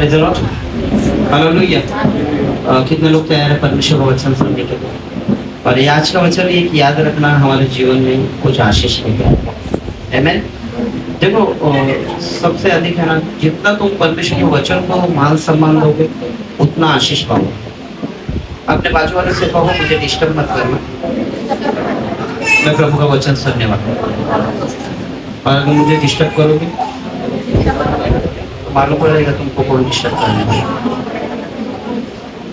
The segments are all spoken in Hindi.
Praise the Lord, hallelujah. कितने लोग तैयार हैं परमेश्वर का वचन सुनने के लिए? और ये आज का वचन एक याद रखना, हमारे जीवन में कुछ आशीष लेकर। आमेन। देखो सबसे अधिक है ना, जितना तुम परमेश्वर के वचन को मान सम्मान दोगे उतना आशीष पाओगे। अपने बाजू वाले से कहो मुझे डिस्टर्ब मत करना, मैं प्रभु का वचन सुनने वाला हूँ। और अगर मुझे डिस्टर्ब करोगे तो मालूम पड़ेगा तुमको कौन डिस्टर्ब करने वाला।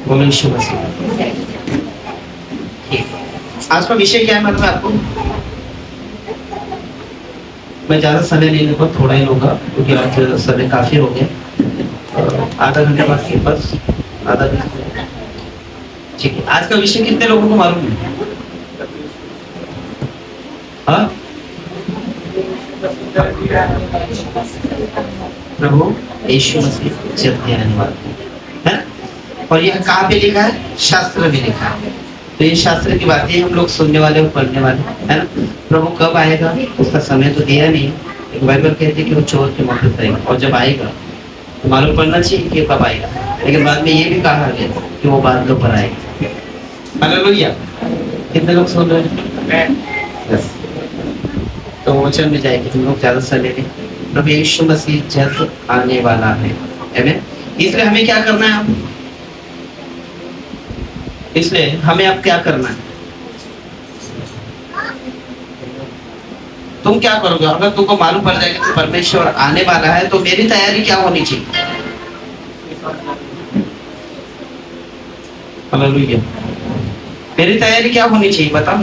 बोलो यीशु मसीह। ठीक, आज का विषय क्या है मतलब आपको मैं ज़्यादा समय नहीं लूँगा, थोड़ा ही लूँगा क्योंकि आज समय काफ़ी हो गया। आधा घंटे बाकी, बस आधा घंटे। ठीक है, आज का विषय कितने लोगों को मालूम है? हाँ, प्रभु यीशु मसीह जल्दी आने वाला है। और यह कहाँ पे लिखा है? शास्त्र में लिखा है। तो ये शास्त्र की बातें हम लोग सुनने वाले और पढ़ने वाले, है ना। प्रभु कब आएगा उसका समय तो दिया नहीं। एक बाइबल कहती है कि वो चोर के मौके पर आएगा, और जब आएगा तो मालूम पड़ना चाहिए कि कब आएगा। लेकिन बाद में ये भी कहा गया कि वो बादलों पर आएगा। हालेलुया। कितने लोग सुन रहे हैं? बस तो वचन में जाएगी, तुम लोग ज़्यादा समय लें। प्रभु यीशु मसीह जल्द आने वाला है। आमीन। इसलिए हमें क्या करना है? इसलिए हमें अब क्या करना है? तुम क्या करोगे? अगर तुमको मालूम पड़ जाएगा कि परमेश्वर आने वाला है तो मेरी तैयारी क्या होनी चाहिए? हालेलुया। मेरी तैयारी क्या होनी चाहिए बताओ?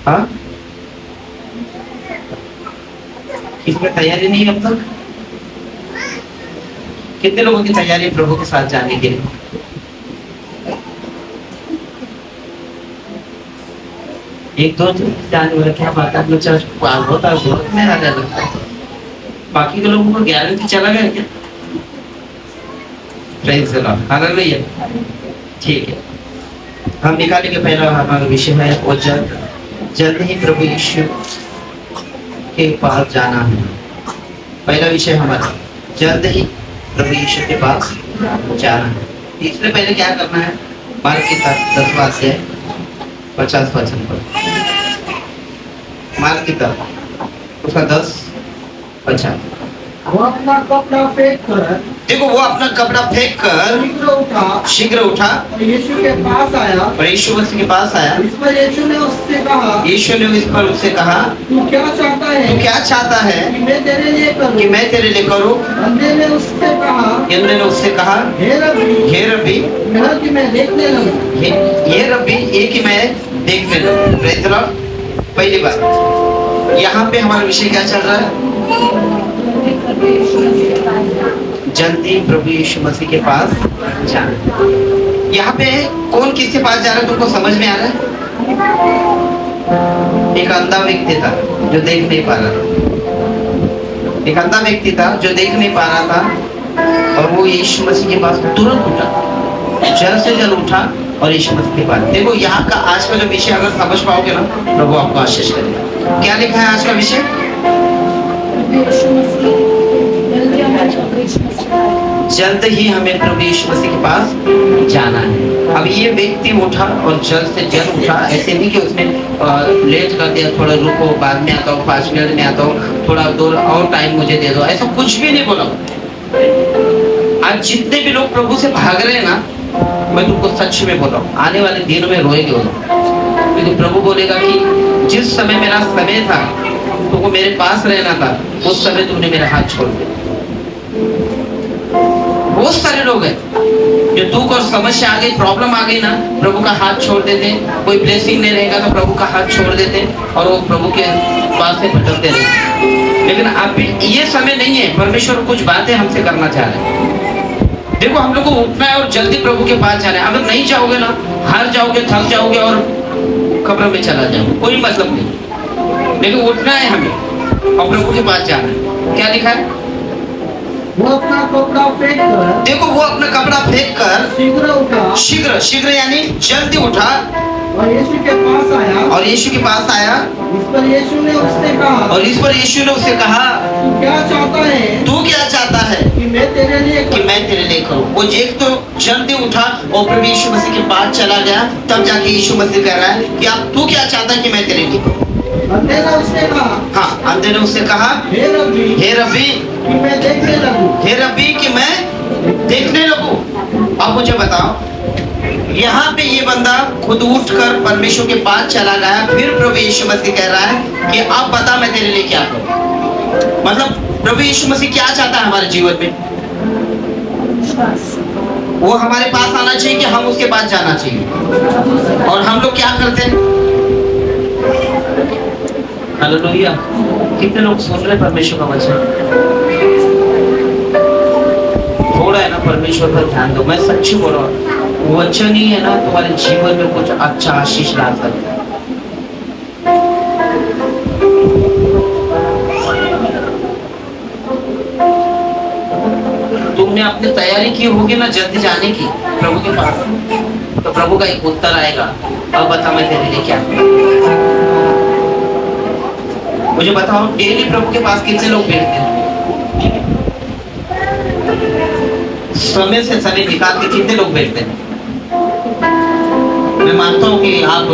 हाँ, इसमें तैयारी नहीं अब तक? कितने लोगों की तैयारी प्रभु के साथ जाने के लिए? एक दो जाने वाला क्या बात है? चर्च होता में आ जाता, बाकी के लोगों को गारंटी चला गया क्या? Praise the Lord, hallelujah. ठीक है, हम निकालेंगे पहला हमारा विषय है वो जल्द ही प्रभु यीशु के पास जाना है। पहला विषय हमारा जल्द ही प्रभु यीशु के पास जाना है। इसलिए पहले क्या करना है? मार्क की 10वां अध्याय 50 वचन पर, मार्क की तरफ उसका 10:50। वो अपना कपड़ा फेंक कर, देखो वो अपना कपड़ा फेंक कर शीघ्र उठा और यीशु के पास आया। और यीशु मसीह के पास आया। इस पर यीशु ने उससे कहा, यीशु ने इस पर उससे कहा, तू क्या चाहता है? तू क्या चाहता है कि मैं तेरे लिए करूं? कि मैं तेरे लिए करूं? बंदे ने उससे कहा, यंदे ने उससे कहा, हे रब्बी, हे रब्बी, यह कि मैं देखने लगूं। ये रब्बी, ये कि मैं देखने लगूं। Praise the Lord. पहली बात यहाँ पे हमारा विषय क्या चल रहा है? जल्दी प्रभु यीशु मसीह के पास जाना। यहाँ पे कौन किसके पास जा रहा है तुमको समझ में आ रहा है? एक अंधा व्यक्ति था जो देख नहीं पा रहा था। एक अंधा व्यक्ति था जो देख नहीं पा रहा था और वो यीशु मसीह के पास तुरंत उठा, जल्द से जल्द उठा और यीशु मसीह के पास। देखो यहाँ का आज का जो विषय अगर समझ पाओगे ना, प्रभु आपको आशीष करेगा। क्या लिखा है आज का विषय? जल्द ही हमें प्रभु यीशु मसीह के पास जाना है। अब ये व्यक्ति उठा और जल्द से जल्द उठा, ऐसे नहीं कि उसने लेट कर दिया, थोड़ा रुको बाद में आता हूँ, 5 मिनट में आता हूँ, थोड़ा दूर और टाइम मुझे दे दो, ऐसा कुछ भी नहीं बोला। आज जितने भी लोग प्रभु से भाग रहे हैं ना, मैं तुमको सच में बोल रहा हूँ, आने वाले दिन में रोएंगे वो लोग। क्योंकि प्रभु बोलेगा कि जिस समय मेरा समय था तुमको मेरे पास रहना था, उस समय तुमने मेरा हाथ छोड़ दिया। बहुत सारे लोग हैं जो दुख और समस्या आ गई, प्रॉब्लम आ गई ना, प्रभु का हाथ छोड़ देते। कोई ब्लेसिंग नहीं रहेगा तो प्रभु का हाथ छोड़ देते और वो प्रभु के पास से भटकते रहते। लेकिन अभी ये समय नहीं है, परमेश्वर कुछ बातें हमसे करना चाह रहे हैं। देखो हम लोग को उठना है और जल्दी प्रभु के पास जाना है। अगर नहीं जाओगे ना, हार जाओगे, थक जाओगे और कब्र में चला जाओगे, कोई मतलब नहीं। लेकिन उठना है हमें और प्रभु के पास जाना है। क्या लिखा है? वो अपना कपड़ा फेंक कर, देखो वो अपना कपड़ा फेंक कर शीघ्र उठा, शीघ्र यानी जल्दी उठा और यीशु के पास आया। और यीशु के पास आया। इस पर यीशु ने उससे कहा, और इस पर यीशु ने उससे कहा, तू क्या चाहता है तू क्या चाहता है कि मैं तेरे लिए कि करूं? मैं तेरे लिए करूं? वो एक तो जल्दी उठा और प्रभु यीशु मसीह के पास चला गया। तब जाके यीशु मसीह कह रहा है कि आप तू क्या चाहता है कि मैं तेरे लिए करूं? अंधे ने उससे कहा, हाँ, अंधे ने उससे कहा, हे रब्बी, हे रब्बी, कि मैं देखने लगूं। हे रब्बी कि मैं देखने लगूं। अब मुझे बताओ, यहाँ पे ये बंदा खुद उठकर परमेश्वर के पास चला गया। फिर प्रभु यीशु मसीह कह रहा है कि अब बता मैं तेरे लिए क्या करूं। मतलब प्रभु यीशु मसीह क्या चाहता है हमारे जीवन में? वो हमारे पास आना चाहिए कि हम उसके पास जाना चाहिए? और हम लोग क्या करते हैं? हालेलुया। कितने लोग सुन रहे परमेश्वर का वचन? थोड़ा है ना परमेश्वर पर ध्यान दो। मैं सच्ची बोल रहा हूँ, वचन ही है ना तुम्हारे जीवन में कुछ अच्छा आशीष ला सकता है। तुमने अपनी तैयारी की होगी ना जल्दी जाने की प्रभु के पास, तो प्रभु का एक उत्तर आएगा, अब बता मैं तेरे लिए क्या करूं? मुझे बताओ, डेली प्रभु के पास कितने लोग बैठते हैं? समय से समय निकाल के कितने लोग बैठते हैं? मैं मानता हूँ कि आप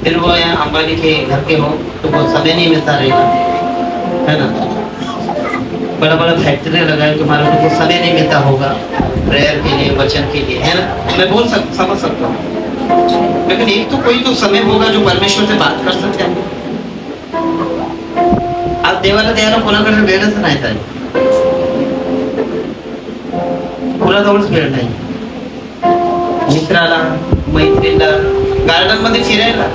फिर वो या अंबानी के घर के हो तो वो समय नहीं मिलता रहेगा, है ना? बड़ा बड़ा फैक्ट्री लगाए तुम्हारे को समय नहीं मिलता होगा प्रेयर के लिए, वचन के लिए, है ना? मैं समझ सकता हूँ, लेकिन एक तो कोई तो समय होगा जो परमेश्वर से बात कर सकते हैं। आज देवाला द्यायला कोणाकडे वेळच नाही ताई, कोणाजवळच वेळ नाही. मित्राला, मैत्रीला, गार्डन मध्ये फिरायला,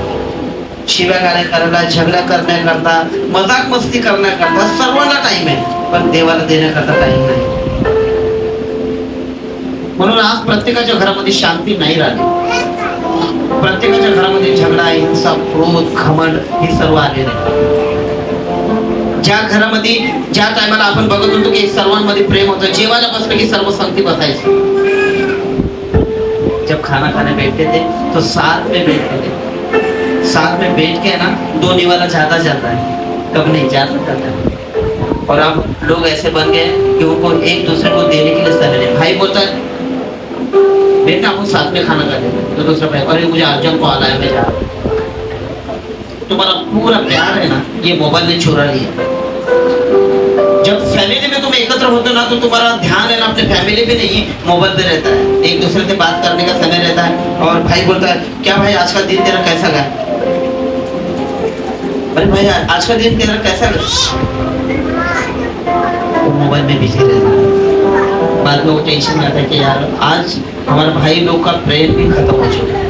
शिव्या गाण्या करायला, झगडा करण्याकरता, मजाक मस्ती करण्याकरता सर्वांना टाइम आहे, पण देवाला देण्याकरता टाइम नाही. म्हणून आज प्रत्येकाच्या घरामध्ये शांती नाही राहिली. प्रत्येकाच्या घरामध्ये झगडा, हिंसा, क्रोध, घमंड हे सर्व आलेले आहे. ज्या घरामध्ये ज्या टायमाला आपण बघत होतो की सर्वांमध्ये प्रेम होतं, जेवायला बसलं की सर्व संगती बसायचे. जब खाना खाने बैठते थे तो साथ में बैठते थे. साथ में बैठ के ना दो निवाला ज्यादा जाता है, कब नहीं ज्यादा जाता है. और अब लोग ऐसे बन गए कि उनको एक दूसरे को देने के लिए समय नहीं. भाई बोलता है बेटा हम साथ में खाना खाते हैं, तो दूसरा भाई अरे मुझे अर्जेंट कॉल आया मैं जा रहा हूं. तुम्हारा पूरा प्यार है ना ये मोबाइल ने चुरा लिया. जब फैमिली में तुम एकत्र होते हो ना तो तुम्हारा ध्यान है ना अपने फैमिली पे नहीं मोबाइल पे रहता है. एक दूसरे से बात करने का समय रहता है. और भाई बोलता है क्या भाई आज का दिन तेरा कैसा गया? अरे भाई आज का दिन तेरा कैसा गया? तो मोबाइल में बिजी रहता है. बाद में वो टेंशन आता है कि यार आज हमारे भाई लोग का प्रेम भी खत्म हो चुका है.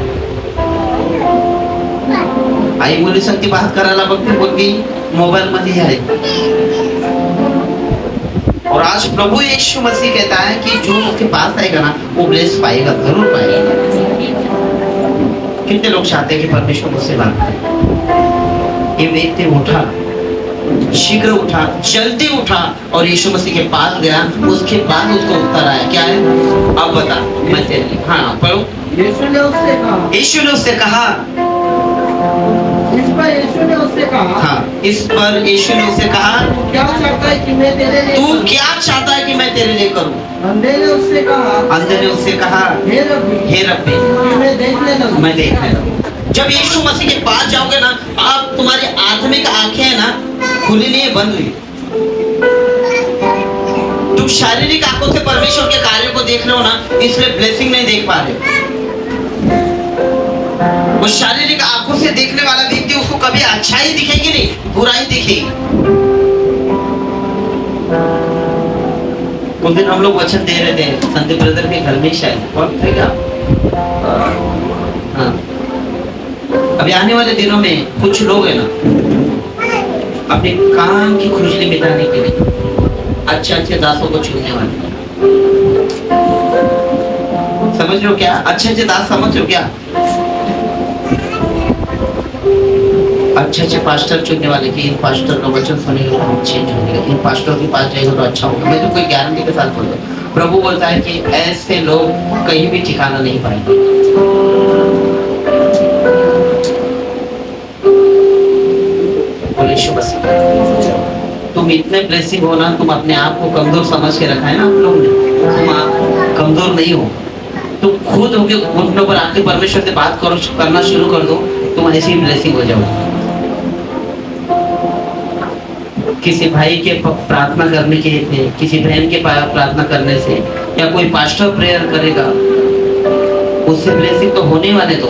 आई मुली संगती बात करायला बघते बोलती मोबाइल मध्ये आहे. और आज प्रभु यीशु मसीह कहता है कि जो उसके पास आएगा ना वो ब्लेस पाएगा, जरूर पाएगा. कितने लोग चाहते हैं कि परमेश्वर मुझसे बात करे? ये व्यक्ति उठा, शीघ्र उठा, जल्दी उठा और यीशु मसीह के पास गया. उसके बाद उसको उत्तर आया, क्या है? अब बता मैं तेरे लिए. हाँ पढ़ो. यीशु ने उससे कहा, यीशु ने उससे कहा, इस पर यीशु ने उससे कहा, हाँ इस पर यीशु ने उससे कहा, तू क्या चाहता है कि मैं तेरे लिए तू करूं? क्या चाहता है कि मैं तेरे लिए करूं? अंधे ने उससे कहा, अंधे ने उससे कहा, हे रब्बी, हे रब्बी कि मैं देखने लगूं. मैं देखने लगूं. जब यीशु मसीह के पास जाओगे ना आप तुम्हारी आत्मिक आंखें है ना खुली नहीं है, बंद हुई. तुम शारीरिक आंखों से परमेश्वर के कार्यों को देख रहे हो ना, इसलिए ब्लेसिंग नहीं देख पा रहे. वो शारीरिक आंखों से देखने वाला व्यक्ति उसको कभी अच्छाई दिखेगी नहीं, बुराई दिखेगी. उस दिन हम लोग वचन दे रहे थे संदीप ब्रदर के घर में, शायद कौन थे क्या? हाँ. अभी आने वाले दिनों में कुछ लोग है ना अपने काम की खुजली मिटाने के लिए अच्छे अच्छे दासों को चुनने वाले. समझ रहे हो क्या? अच्छे अच्छे दास समझ रहे हो क्या? अच्छे अच्छे पास्टर चुनने वाले कि इन पास्टर का वचन सुनेगा तो हम चेंज होंगे, इन पास्टर के पास जाएगा तो अच्छा होगा. मैं तो कोई गारंटी के साथ बोलता हूँ. प्रभु बोलता है कि ऐसे लोग कहीं भी ठिकाना नहीं पाएंगे. तुम इतने ब्लेसिंग हो ना, तुम अपने आप को कमजोर समझ के रखा है ना आप लोग ने, तुम आप कमजोर नहीं हो। तुम खुद होके घुटनों पर आके परमेश्वर से बात करो, करना शुरू कर दो, तुम ऐसी ही ब्लेसिंग हो जाओ। किसी भाई के प्रार्थना करने के लिए, किसी बहन के प्रार्थना करने से, या कोई पास्टर प्रेयर करेगा, उससे ब्लेसिंग तो होने वाले, तो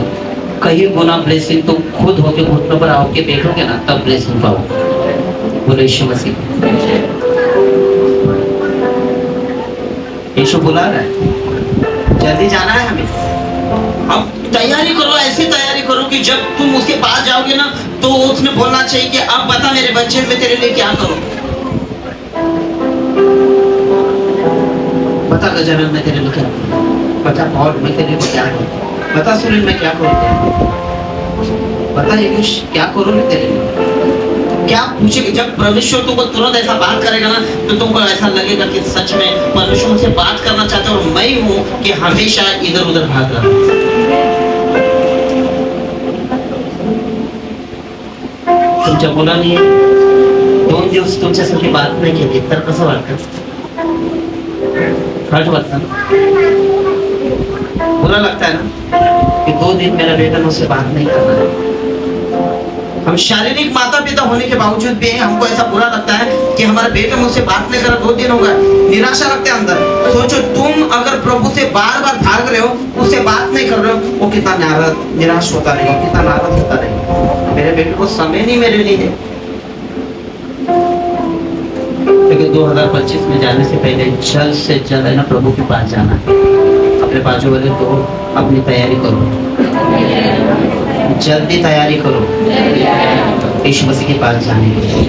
कहीं गुना ब्लेसिंग तुम खुद होके घुटनों पर आओ के बैठोगे ना, तब ब्लेसिंग पाओ। बोलो यीशु मसीह। यीशु बुला रहा है, जल्दी जाना है हमें। अब तैयारी करो, ऐसी तैयारी करो कि जब तुम उसके पास जाओगे ना, तो उसने बोलना चाहिए कि अब बता मेरे बच्चे, मैं तेरे लिए क्या करूं। बता गजानन मैं तेरे लिए क्या करूं, बता पॉल मैं तेरे लिए क्या करूं, बता सुनील मैं क्या करूं, बता यीशु क्या करूं मैं तेरे लिए। क्या पूछेगा? जब परमेश्वर तुमको तुरंत ऐसा बात करेगा ना, तो तुमको ऐसा लगेगा कि सच में परमेश्वर मुझसे बात करना चाहता है और मैं ही हूं कि हमेशा इधर उधर भाग रहा हूं। तुमच्या मुलांनी 2 दिवस तुमच्यासाठी बात नाही केली तर कसं वाटतं? हर्ट वाटतं ना, बुरा लगता है ना कि 2 दिन मेरा बेटा मुझसे बात नहीं कर रहा है। हम शारीरिक माता पिता होने के बावजूद भी हमको ऐसा बुरा लगता है कि हमारा बेटा मुझसे बात नहीं कर रहा, 2 दिन हो गए, निराशा लगता है अंदर। सोचो तुम अगर प्रभु से बार बार भाग रहे हो, उससे बात नहीं कर रहे हो, वो कितना निराश होता रहेगा, कितना नाराज होता रहेगा। मेरे बेटे को समय नहीं मेरे लिए है। लेकिन 2025 में जाने से पहले जल्द से जल्द है ना प्रभु के पास जाना है। अपने बाजू वाले को अपनी तैयारी करो, जल्दी तैयारी करो यीशु मसीह के पास जाने के लिए।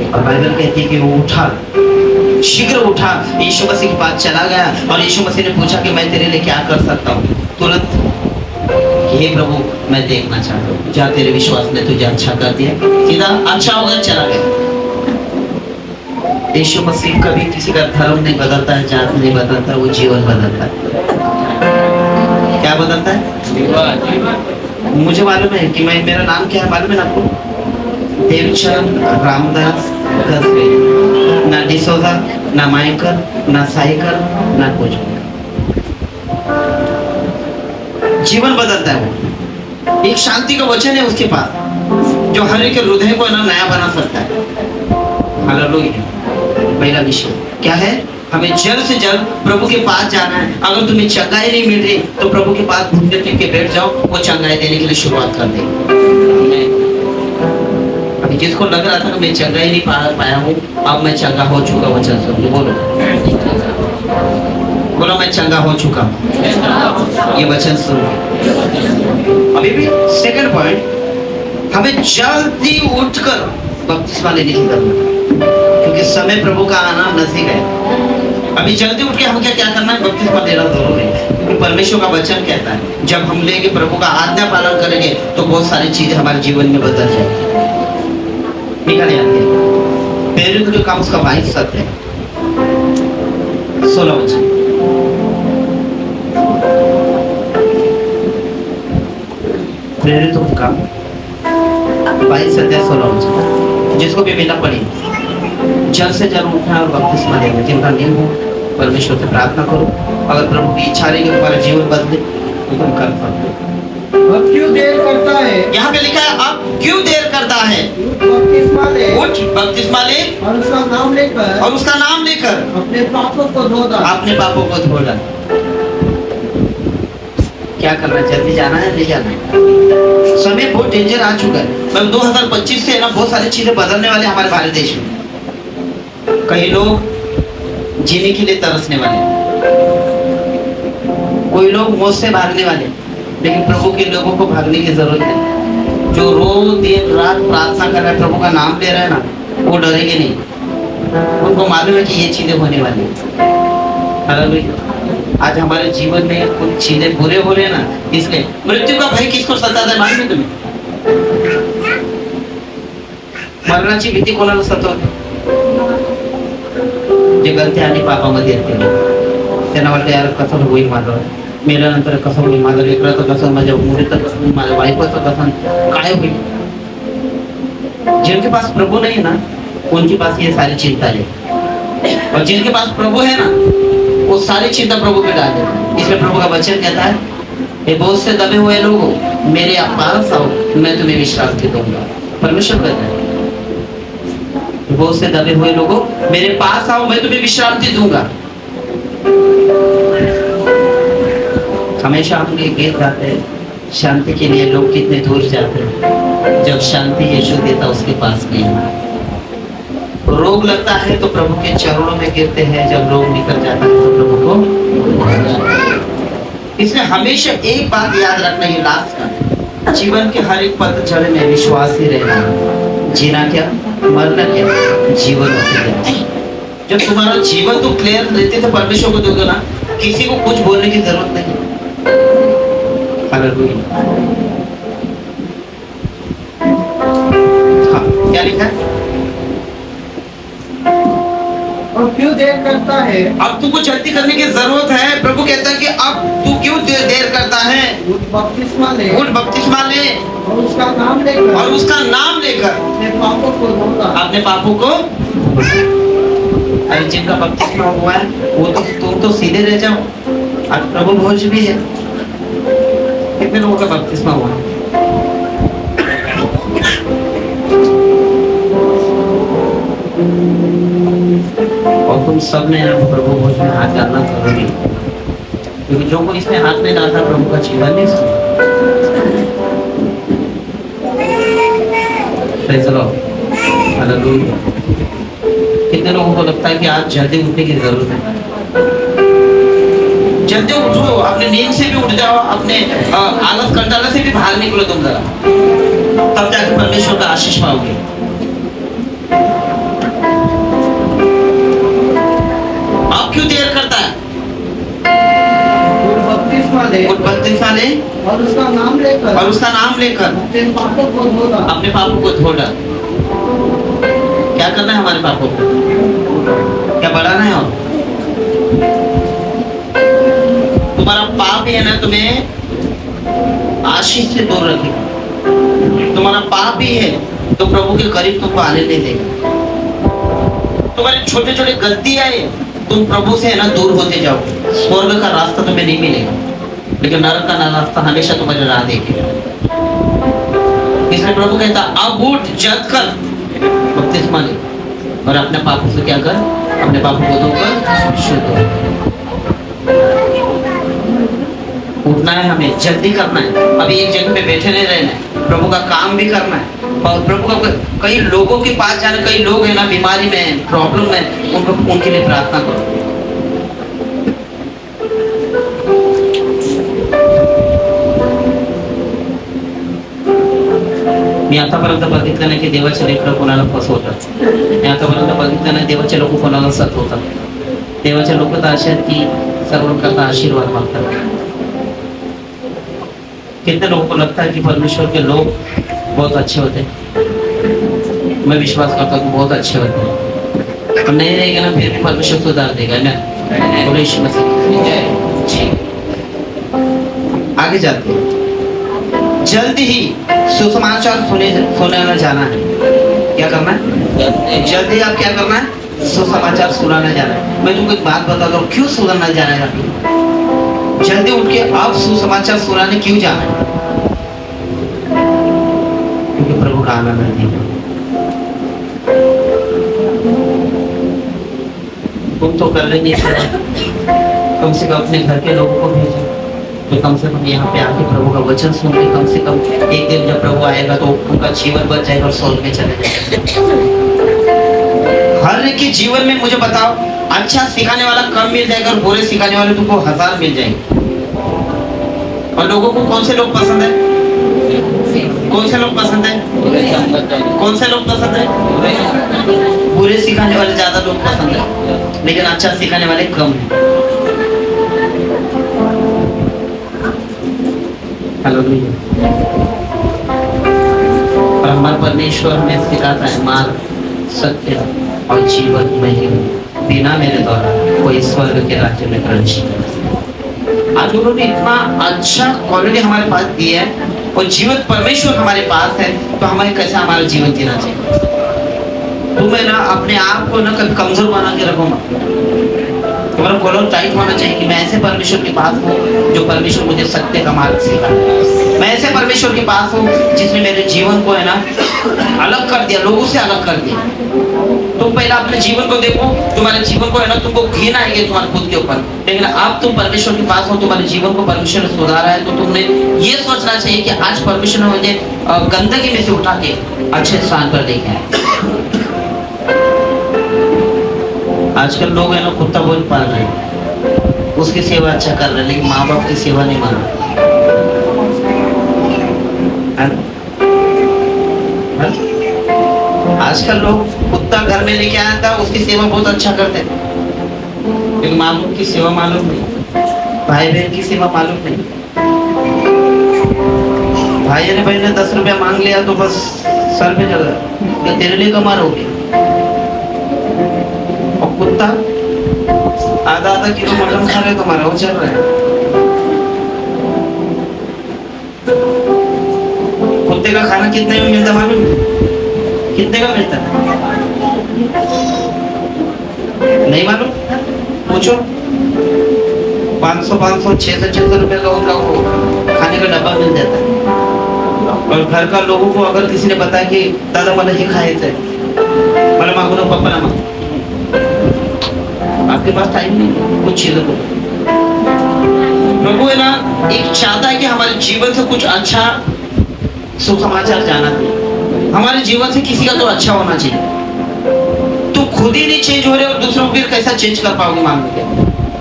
और बाइबल कहती है कि वो उठा, शीघ्र उठा, यीशु मसीह के पास चला गया और यीशु मसीह ने पूछा कि मैं तेरे लिए क्या कर सकता हूँ। तुरंत हे प्रभु मैं देखना चाहता हूँ, जा तेरे विश्वास ने तुझे अच्छा कर दिया, सीधा अच्छा हो गया, चला गया। यीशु मसीह कभी किसी का धर्म नहीं बदलता है, जात नहीं बदलता, वो जीवन बदलता है। क्या बदलता है? मुझे मालूम है कि मैं, मेरा नाम क्या है मालूम है ना आपको? देवचंद रामदास गजबे, ना डिसोजा, ना मायकर, ना साइकर, ना कुछ। जीवन बदलता है वो। एक शांति का वचन है उसके पास जो हर एक हृदय को ना नया बना सकता है। हालेलुया। पहला विषय क्या है? हमें जल्द से जल्द प्रभु के पास जाना है। अगर तुम्हें चंगाई नहीं मिल रही तो प्रभु के पास घुटने टेक के बैठ जाओ, वो चंगाई देने के लिए शुरुआत कर दे। अभी जिसको लग रहा था कि मैं चंगाई नहीं पाया हूँ, अब मैं चंगा हो चुका, वचन सुन बोलो, बोलो मैं चंगा हो चुका हूँ, ये वचन सुन। अभी भी सेकंड पॉइंट, हमें जल्दी उठकर बपतिस्मा लेने की जरूरत है, क्योंकि समय प्रभु का आना नजदीक है। अभी जल्दी उठ के हम क्या करना है? बपतिस्मा लेना जरूरी है, क्योंकि परमेश्वर का वचन कहता है जब हम लेंगे प्रभु का आज्ञा पालन करेंगे तो बहुत सारी चीजें हमारे जीवन में बदल जाएंगी। निकल जाती है। प्रेरित जो काम उसका 22 सत्य है, 16 वचन। प्रेरित का 22 सत्य 16 वचन, जिसको भी मिला पड़ी जल्द से जल्द उठना और बपतिस्मा लेना। जिनका नहीं हो परमेश्वर से प्रार्थना करो, अगर प्रभु की इच्छा रही कि तुम्हारा जीवन बदले तो तुम कर सकते हो। अब क्यों देर करता है? यहाँ पे लिखा है अब क्यों देर करता है? बपतिस्मा ले, उठ बपतिस्मा ले और उसका नाम लेकर अपने पापों को धो डाल। अपने पापों को धो डाल। क्या करना? जल्दी जाना है, नहीं जाना है? समय बहुत डेंजर आ चुका है। मतलब 2025 से ना बहुत सारी चीजें बदलने वाले हमारे भारत देश में। कई लोग जीने के लिए तरसने वाले, कोई लोग मौत से भागने वाले, लेकिन प्रभु के लोगों को भागने की जरूरत है। जो रोज दिन रात प्रार्थना कर रहे हैं, प्रभु का नाम ले रहे हैं ना, वो डरेंगे नहीं। उनको मालूम है कि ये चीजें होने वाली है। आज हमारे जीवन में कुछ चीजें बुरे हो रहे हैं ना, इसलिए मृत्यु का भय किसको सताता है मालूम है तुम्हें? मरणाची भीती कोणाला सतावते? जे गलती आणि पापामध्ये येते त्यांना वाटतं यार कसं होईल माझं, मेल्यानंतर कसं होईल माझं, लेकराचं कसं, माझ्या मुलीचं कसं, माझ्या बायकोचं कसं, काय होईल? जिनके पास प्रभु नहीं ना उनके पास ये सारी चिंता है, और जिनके पास प्रभु है ना वो सारी चिंता प्रभु पे डाल देते हैं। इसलिए प्रभु का वचन कहता है, ये बहुत से दबे हुए लोगों मेरे पास आओ, मैं तुम्हें विश्रांति दूंगा। परमेश्वर कहता है, बहुत से दबे हुए लोगों मेरे पास आओ, मैं तुम्हें विश्रांति दूंगा। हमेशा हम ये गीत गाते हैं, शांति के लिए लोग कितने दूर जाते हैं, जब शांति यीशु देता उसके पास नहीं है। रोग लगता है तो प्रभु के चरणों में गिरते हैं, जब रोग निकल जाता है तो प्रभु को। इसलिए हमेशा एक बात याद रखना, ये लास्ट का, जीवन के हर एक पतझड़ में विश्वास ही रहना। जीना क्या, मरना क्या, जीवन होते। जब तुम्हारा जीवन तो क्लियर रहते थे परमेश्वर को दोगे ना, किसी को कुछ बोलने की जरूरत नहीं। हालेलुया। हाँ, क्या लिखा है? और क्यों देर करता है? अब तुमको जल्दी करने की जरूरत है। प्रभु कहता है कि अब तू क्यों देर करता है? उठ बपतिस्मा ले, उठ बपतिस्मा ले, और उसका नाम लेकर, और उसका नाम लेकर अपने पापों को धोगा। अपने पापों को। अरे जिनका बपतिस्मा हुआ है वो तो तुम तो सीधे रह जाओ। आज प्रभु भोज भी है, कितने लोगों का बपतिस्मा हुआ है? और तुम सब ने प्रभु भोज में हाथ डालना जरूरी है, क्योंकि जो कोई इसमें हाथ नहीं डालता प्रभु का जीवन नहीं सुना। हालेलुया। कितने लोगों को लगता है कि आज जल्दी उठने की जरूरत है? जल्दी उठो, अपने नींद से भी उठ जाओ, अपने आलस कंटाला से भी बाहर निकलो तुम जरा, तब जाकर परमेश्वर का आशीष पाओगे। अब क्यों देर करता है? उठ बपतिस्मा ले, उठ बपतिस्मा ले, और उसका नाम लेकर, और उसका नाम लेकर अपने पापों को धोगा। अपने पापों को धो डाल। क्या करना है हमारे पापों को? क्या बढ़ाना है? और तुम्हारा पाप ही है ना तुम्हें आशीष से दूर रखेगा। तुम्हारा पाप ही है तो प्रभु के करीब तुमको आने नहीं देगा। तुम्हारे छोटे छोटे गलतियां है, तुम प्रभु से है ना दूर होते जाओ। स्वर्ग का रास्ता तुम्हें नहीं मिलेगा, लेकिन नरक का रास्ता हमेशा तुम्हारे राह देखेगा। इसलिए प्रभु कहता अब उठ, जल्द कर, बपतिस्मा ले, और अपने पापों से क्या कर, अपने पापों को धोकर शुद्ध हो। उठना है, हमें जल्दी करना है। अभी एक जगह पे बैठे नहीं रहना है, प्रभु का काम भी करना है। और प्रभु का कई लोगों के पास जाना, कई लोग है ना बीमारी में, प्रॉब्लम में, उनके लिए प्रार्थना करो। मी आतापर्यंत बघितलं नाही की देवाचे लेकरं कोणाला फसवतात। मी आतापर्यंत बघितलं नाही देवाचे लोक कोणाला सतवतात। देवाचे लोक तर असे आहेत की सर्व लोकांचा आशीर्वाद मागतात। कितने लोगों को लगता है कि परमेश्वर के लोग बहुत अच्छे होते हैं? मैं विश्वास करता हूँ कि बहुत अच्छे होते हैं। हम नहीं रहेंगे ना, फिर भी परमेश्वर सुधार देगा ना। बोले यीशु मसीह जी। आगे जाते हैं। जल्दी ही सुसमाचार सुनाना जाना है। क्या करना है? जल्दी आप क्या करना है? सुसमाचार सुनाना जाना है। मैं तुमको एक बात बताता हूँ, क्यों सुनाना जाना है? जल्दी उठ के आप सुसमाचार सुनाने क्यों जाना है? क्योंकि प्रभु का आना नहीं है। तुम तो कर रहे नहीं, कम से कम अपने घर के लोगों को भेजो, तो कम से कम यहाँ पे आके प्रभु का वचन सुन के कम से कम एक दिन जब प्रभु आएगा तो उनका जीवन बच जाएगा और स्वर्ग में चले जाएगा। हर एक के जीवन में मुझे बताओ, अच्छा सिखाने वाला कम मिल जाएगा और बुरे सिखाने वाले तुमको 1000 मिल जाएंगे। और लोगों को कौन से लोग पसंद है? कौन से लोग पसंद है? कौन से लोग पसंद है? बुरे सिखाने वाले ज्यादा लोग पसंद है, लेकिन अच्छा सिखाने वाले कम है। हालेलुया। और हमारा परमेश्वर में सिखाता है, मार्ग, सत्य और जीवन में ही बिना मेरे द्वारा कोई स्वर्ग के राज्य में प्रवेश नहीं। आज उन्होंने इतना अच्छा क्वालिटी हमारे पास दी है और जीवन परमेश्वर हमारे पास है, तो हमें कैसे हमारा जीवन जीना चाहिए? तुम्हें ना अपने आप को ना कभी कमजोर बना के रखो मत। तुम्हारा कॉलर टाइट होना चाहिए कि मैं ऐसे परमेश्वर के पास हूँ जो परमेश्वर मुझे सत्य का मार्ग सिखाए। मैं ऐसे परमेश्वर के पास हूँ जिसने मेरे जीवन को है ना अलग कर दिया, लोगों से अलग कर दिया। तुम पहले अपने जीवन को देखो, तुम्हारे जीवन को है ना तुमको घृणा आएगी तुम्हारे खुद के ऊपर, लेकिन अब तुम परमेश्वर के पास हो, तुम्हारे जीवन को परमेश्वर ने सुधारा है, तो तुमने ये सोचना चाहिए कि आज परमेश्वर ने मुझे गंदगी में से उठा के अच्छे स्थान पर लेके आए। आजकल लोग है ना कुत्ता बोल पाल रहे हैं, उसकी सेवा अच्छा कर रहे हैं, लेकिन माँ बाप की सेवा नहीं मान रहे। आजकल लोग कुत्ता घर में लेके आया था, उसकी सेवा बहुत अच्छा करते हैं, लेकिन माँ बाप की सेवा मालूम नहीं, भाई बहन की सेवा मालूम नहीं। भाई ने बहन ने 10 रुपया मांग लिया तो बस सर पे चल रहा, तेरे लिए कमा रहोगे। और कुत्ता आधा आधा किलो मटन खा रहे तुम्हारा वो चल रहा है। कुत्ते का खाना कितने में मिलता मालूम? कितने का मिलता है? नहीं मालूम? पूछो। 500 600 रुपए का उनका वो खाने का डब्बा मिल जाता है। और घर का लोगों को अगर किसी ने बताया कि दादा मला हे खायचंय, मला मागू नको पप्पाला मागू, आपके पास टाइम नहीं कुछ चीजों को। प्रभु है ना एक चाहता है कि हमारे जीवन से कुछ अच्छा सुसमाचार जाना चाहिए, हमारे जीवन से किसी का तो अच्छा होना चाहिए। तुम खुद ही नहीं चेंज हो रहे और दूसरों को फिर कैसा चेंज कर पाओगे? मान लीजिए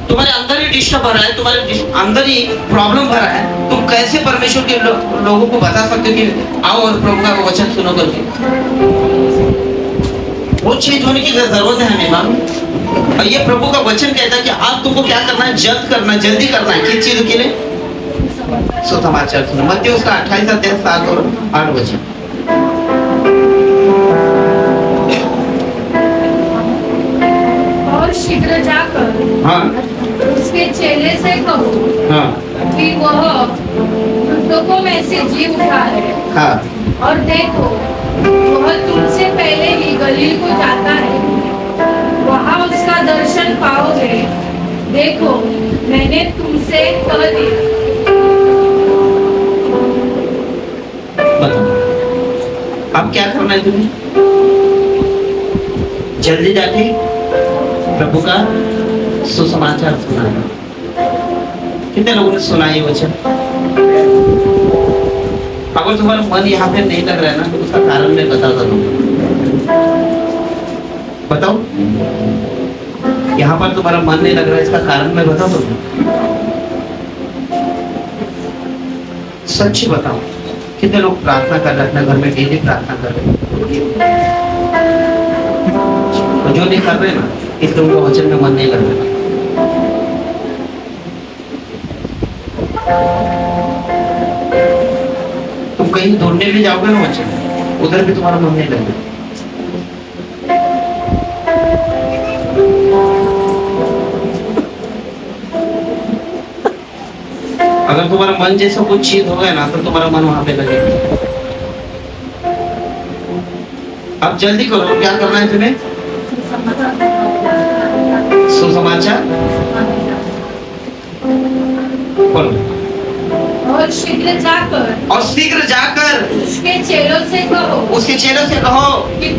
तुम्हारे अंदर ही डिस्टर्ब भरा है, तुम्हारे अंदर ही प्रॉब्लम भरा है, तुम कैसे परमेश्वर के लोगों को बता सकते हो कि आओ और प्रभु का वचन सुनो करके? वो चेंज होने की जरूरत है हमें मालूम। और ये प्रभु का वचन कहता है कि आप तुमको क्या करना है? जल्द करना है, जल्दी करना है। किस चीज के लिए? सुसमाचार सुनो। मत्ती उसका 28 अध्याय 7 और 8 वचन। और शीघ्र जाकर हाँ उसके चेले से कहो हाँ कि वह मृतकों में से जी उठा है, हाँ। और देखो वह तुमसे पहले ही गलील को जाता है, वहाँ उसका दर्शन पाओगे। देखो मैंने तुमसे कह दिया। बताओ अब क्या करना है तुम्हें? जल्दी जाके प्रभु का सुसमाचार सुनाना। कितने लोगों ने सुना ये वचन? अगर तुम्हारा मन यहाँ पे नहीं लग रहा है ना तो उसका कारण मैं बताता हूँ। बताओ यहाँ पर तुम्हारा मन नहीं लग रहा है, इसका कारण मैं बताता हूँ। सच्ची बताओ कितने लोग प्रार्थना कर रहे हैं अपने घर में, डेली प्रार्थना कर रहे हैं, और जो नहीं कर रहे ना इसलिए उनको वचन में मन नहीं लग रहा। तुम कहीं ढूंढने भी जाओगे ना वचन, उधर भी तुम्हारा मन नहीं लगेगा। अगर तुम्हारा मन जैसा कुछ चीज हो गया ना तो तुम्हारा मन वहां पे लगेगा। अब जल्दी करो, क्या करना है तुम्हें? सुसमाचार बोलो। और शीघ्र जाकर उसके चेलों से कहो कि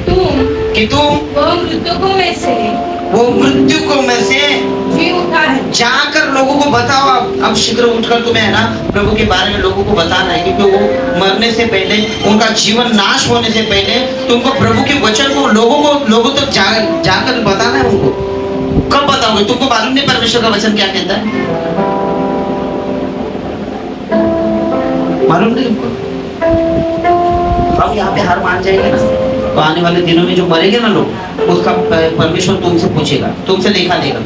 तुम वह मृतकों में से जी उठा है। जाकर लोगों को बताओ। अब शीघ्र उठकर तुम्हें है ना प्रभु के बारे में लोगों को बताना है, क्योंकि वो मरने से पहले, उनका जीवन नाश होने से पहले तुमको प्रभु के वचन को लोगों तक जाकर बताना है उनको। कब बताओगे? तुमको मालूम नहीं परमेश्वर का वचन क्या कहता है? मालूम नहीं तुमको? अब यहाँ पे हार मान जाएंगे ना तो आने वाले दिनों में जो मरेंगे ना लोग, उसका परमेश्वर तुमसे पूछेगा, तुमसे लेखा देगा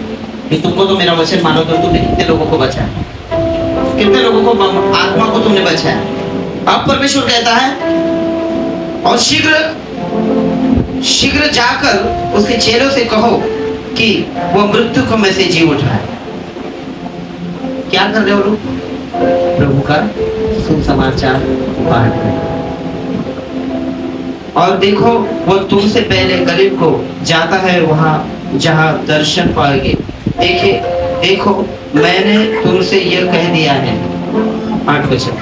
कि तुमको तो मेरा वचन मानो तो तुमने कितने लोगों को बचाया, कितने लोगों को आत्मा को तुमने बचाया। अब परमेश्वर कहता है और शीघ्र जाकर उसके चेलों से कहो कि वो मृत्यु में से जी उठा है। क्या कर रहे हो लोग? प्रभु का सुसमाचार बांट रहे। और देखो वो तुमसे पहले गलील को जाता है, वहाँ जहाँ दर्शन पाओगे। देखिए देखो मैंने तुमसे यह कह दिया है। 8 वचन।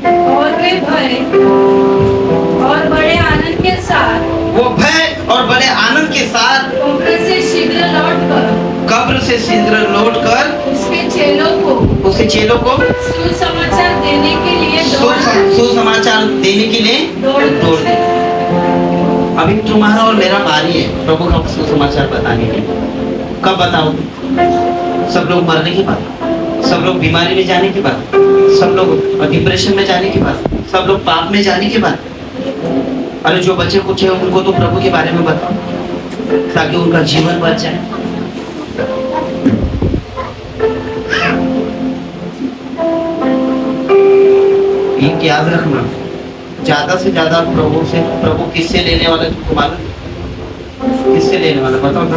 और वे भय और बड़े आनंद के साथ, वो भय और बड़े आनंद के साथ कब्र से शीघ्र लौट कर उसके चेलों को सुसमाचार देने के लिए दौड़ दे। अभी तुम्हारा और मेरा बारी है प्रभु का सुसमाचार बताने के। कब बताओ? सब लोग मरने के बाद, सब लोग बीमारी में जाने के बाद, सब लोग डिप्रेशन में जाने के बाद, सब लोग पाप में जाने के बाद। अरे जो बच्चे कुछ है उनको तो प्रभु के बारे में बताओ ताकि उनका जीवन बच जाए। ये याद रखना, ज्यादा से ज्यादा प्रभु किससे लेने वाला तुमको मालूम? किससे लेने वाला बताओ ना?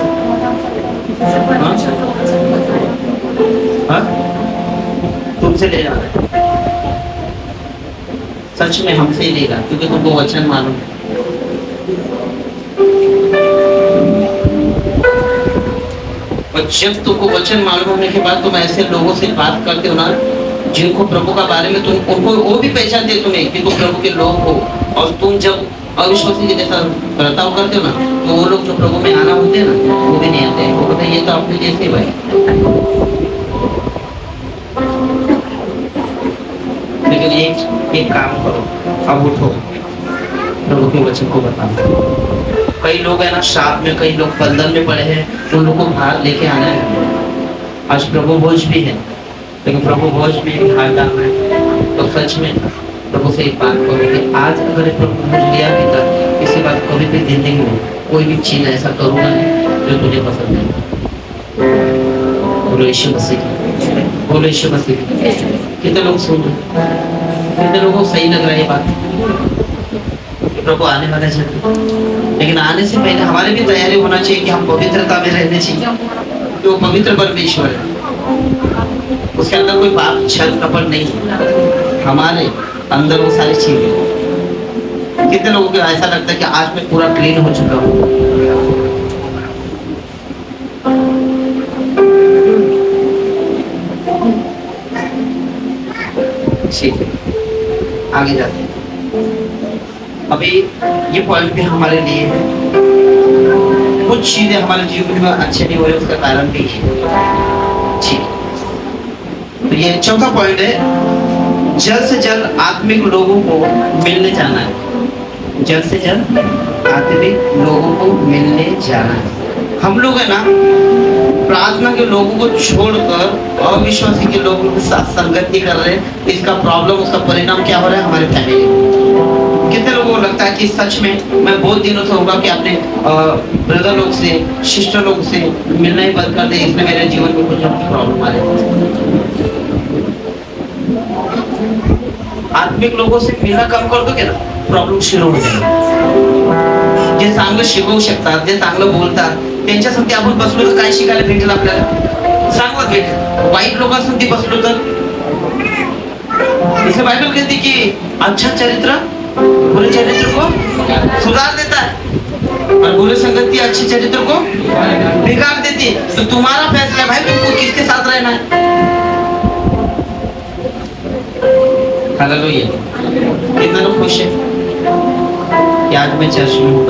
हाँ? तुमसे लेने वाला है। सच में हमसे ही लेगा क्योंकि तुमको वचन मालूम है। और जब तुमको वचन मालूम होने के बाद तुम ऐसे लोगों से बात करते हो ना जिनको प्रभु का बारे में तुम उनको वो भी पहचानते तुम्हें कि तुम प्रभु के लोग हो। और तुम जब अविश्वासी के जैसा बर्ताव करते हो ना तो वो लोग जो प्रभु में आना होते हैं ना वो भी नहीं आते। वो कहते ये तो अपने जैसे भाई। लेकिन एक काम करो, अब उठो प्रभु के वचन को बताओ। कई लोग है ना श्राप में, कई लोग बंधन में पड़े हैं, उन लोगों को बाहर लेके आना है। आज प्रभु भोज भी है लेकिन प्रभु भोज में भाग डालना है। तो सच में प्रभु से एक बात करो कि आज अगर प्रभु भोज लिया भी था किसी बात कभी भी जिंदगी में कोई भी चीज ऐसा करूँगा नहीं जो तुझे पसंद है। बोलो यीशु मसीह की, बोलो यीशु मसीह की। कितने लोग सुन रहे, कितने लोगों को सही लग रहा है ये बात? प्रभु आने वाला है लेकिन आने से पहले हमारे भी तैयारी होना चाहिए कि हम पवित्रता में रहने चाहिए। कि वो पवित्र परमेश्वर है, उसके अंदर कोई पाप छल कपट नहीं है। हमारे अंदर वो सारी चीजें। कितने लोगों को ऐसा लगता है कि आज मैं पूरा क्लीन हो चुका हूँ? आगे जाते हैं। अभी ये पॉइंट भी हमारे लिए है। कुछ चीजें हमारे जीवन में अच्छे नहीं हो रहे उसका कारण भी है। ठीक, तो ये चौथा पॉइंट है, जल्द से जल्द आत्मिक लोगों को मिलने जाना है। जल्द से जल्द आत्मिक लोगों को मिलने जाना है। हम लोग है ना प्रार्थना के लोगों को छोड़कर अविश्वासी के लोगों के साथ संगति कर रहे हैं। इसका प्रॉब्लम, उसका परिणाम क्या हो रहा है हमारे फैमिली में। कितने लोगों को लगता है कि सच में मैं बहुत दिनों से होगा कि अपने ब्रदर लोग से, सिस्टर लोग से मिलना ही बंद कर दे, इसमें मेरे जीवन में कुछ ना कुछ प्रॉब्लम आ रही है। आत्मिक लोगों से मिलना कम कर दोगे ना प्रॉब्लेम सुरू हो जाएगा। जे चांगलं शिकवू शकतात, जे चांगलं बोलतात त्यांच्यासाठी आपण बसलो तर काय शिकायला भेटेल आपल्याला? चांगलं भेटेल। वाईट लोकांसाठी बसलो तर इसलिए बाइबल कहती कि अच्छा चरित्र बुरे चरित्र को सुधार देता है और बुरे संगति अच्छे चरित्र को बिगाड़ देती है। तो तुम्हारा फैसला है भाई तुमको किसके साथ रहना है। हालेलुया। कितना लोग खुश है कि आज मैं चर्च में हूँ?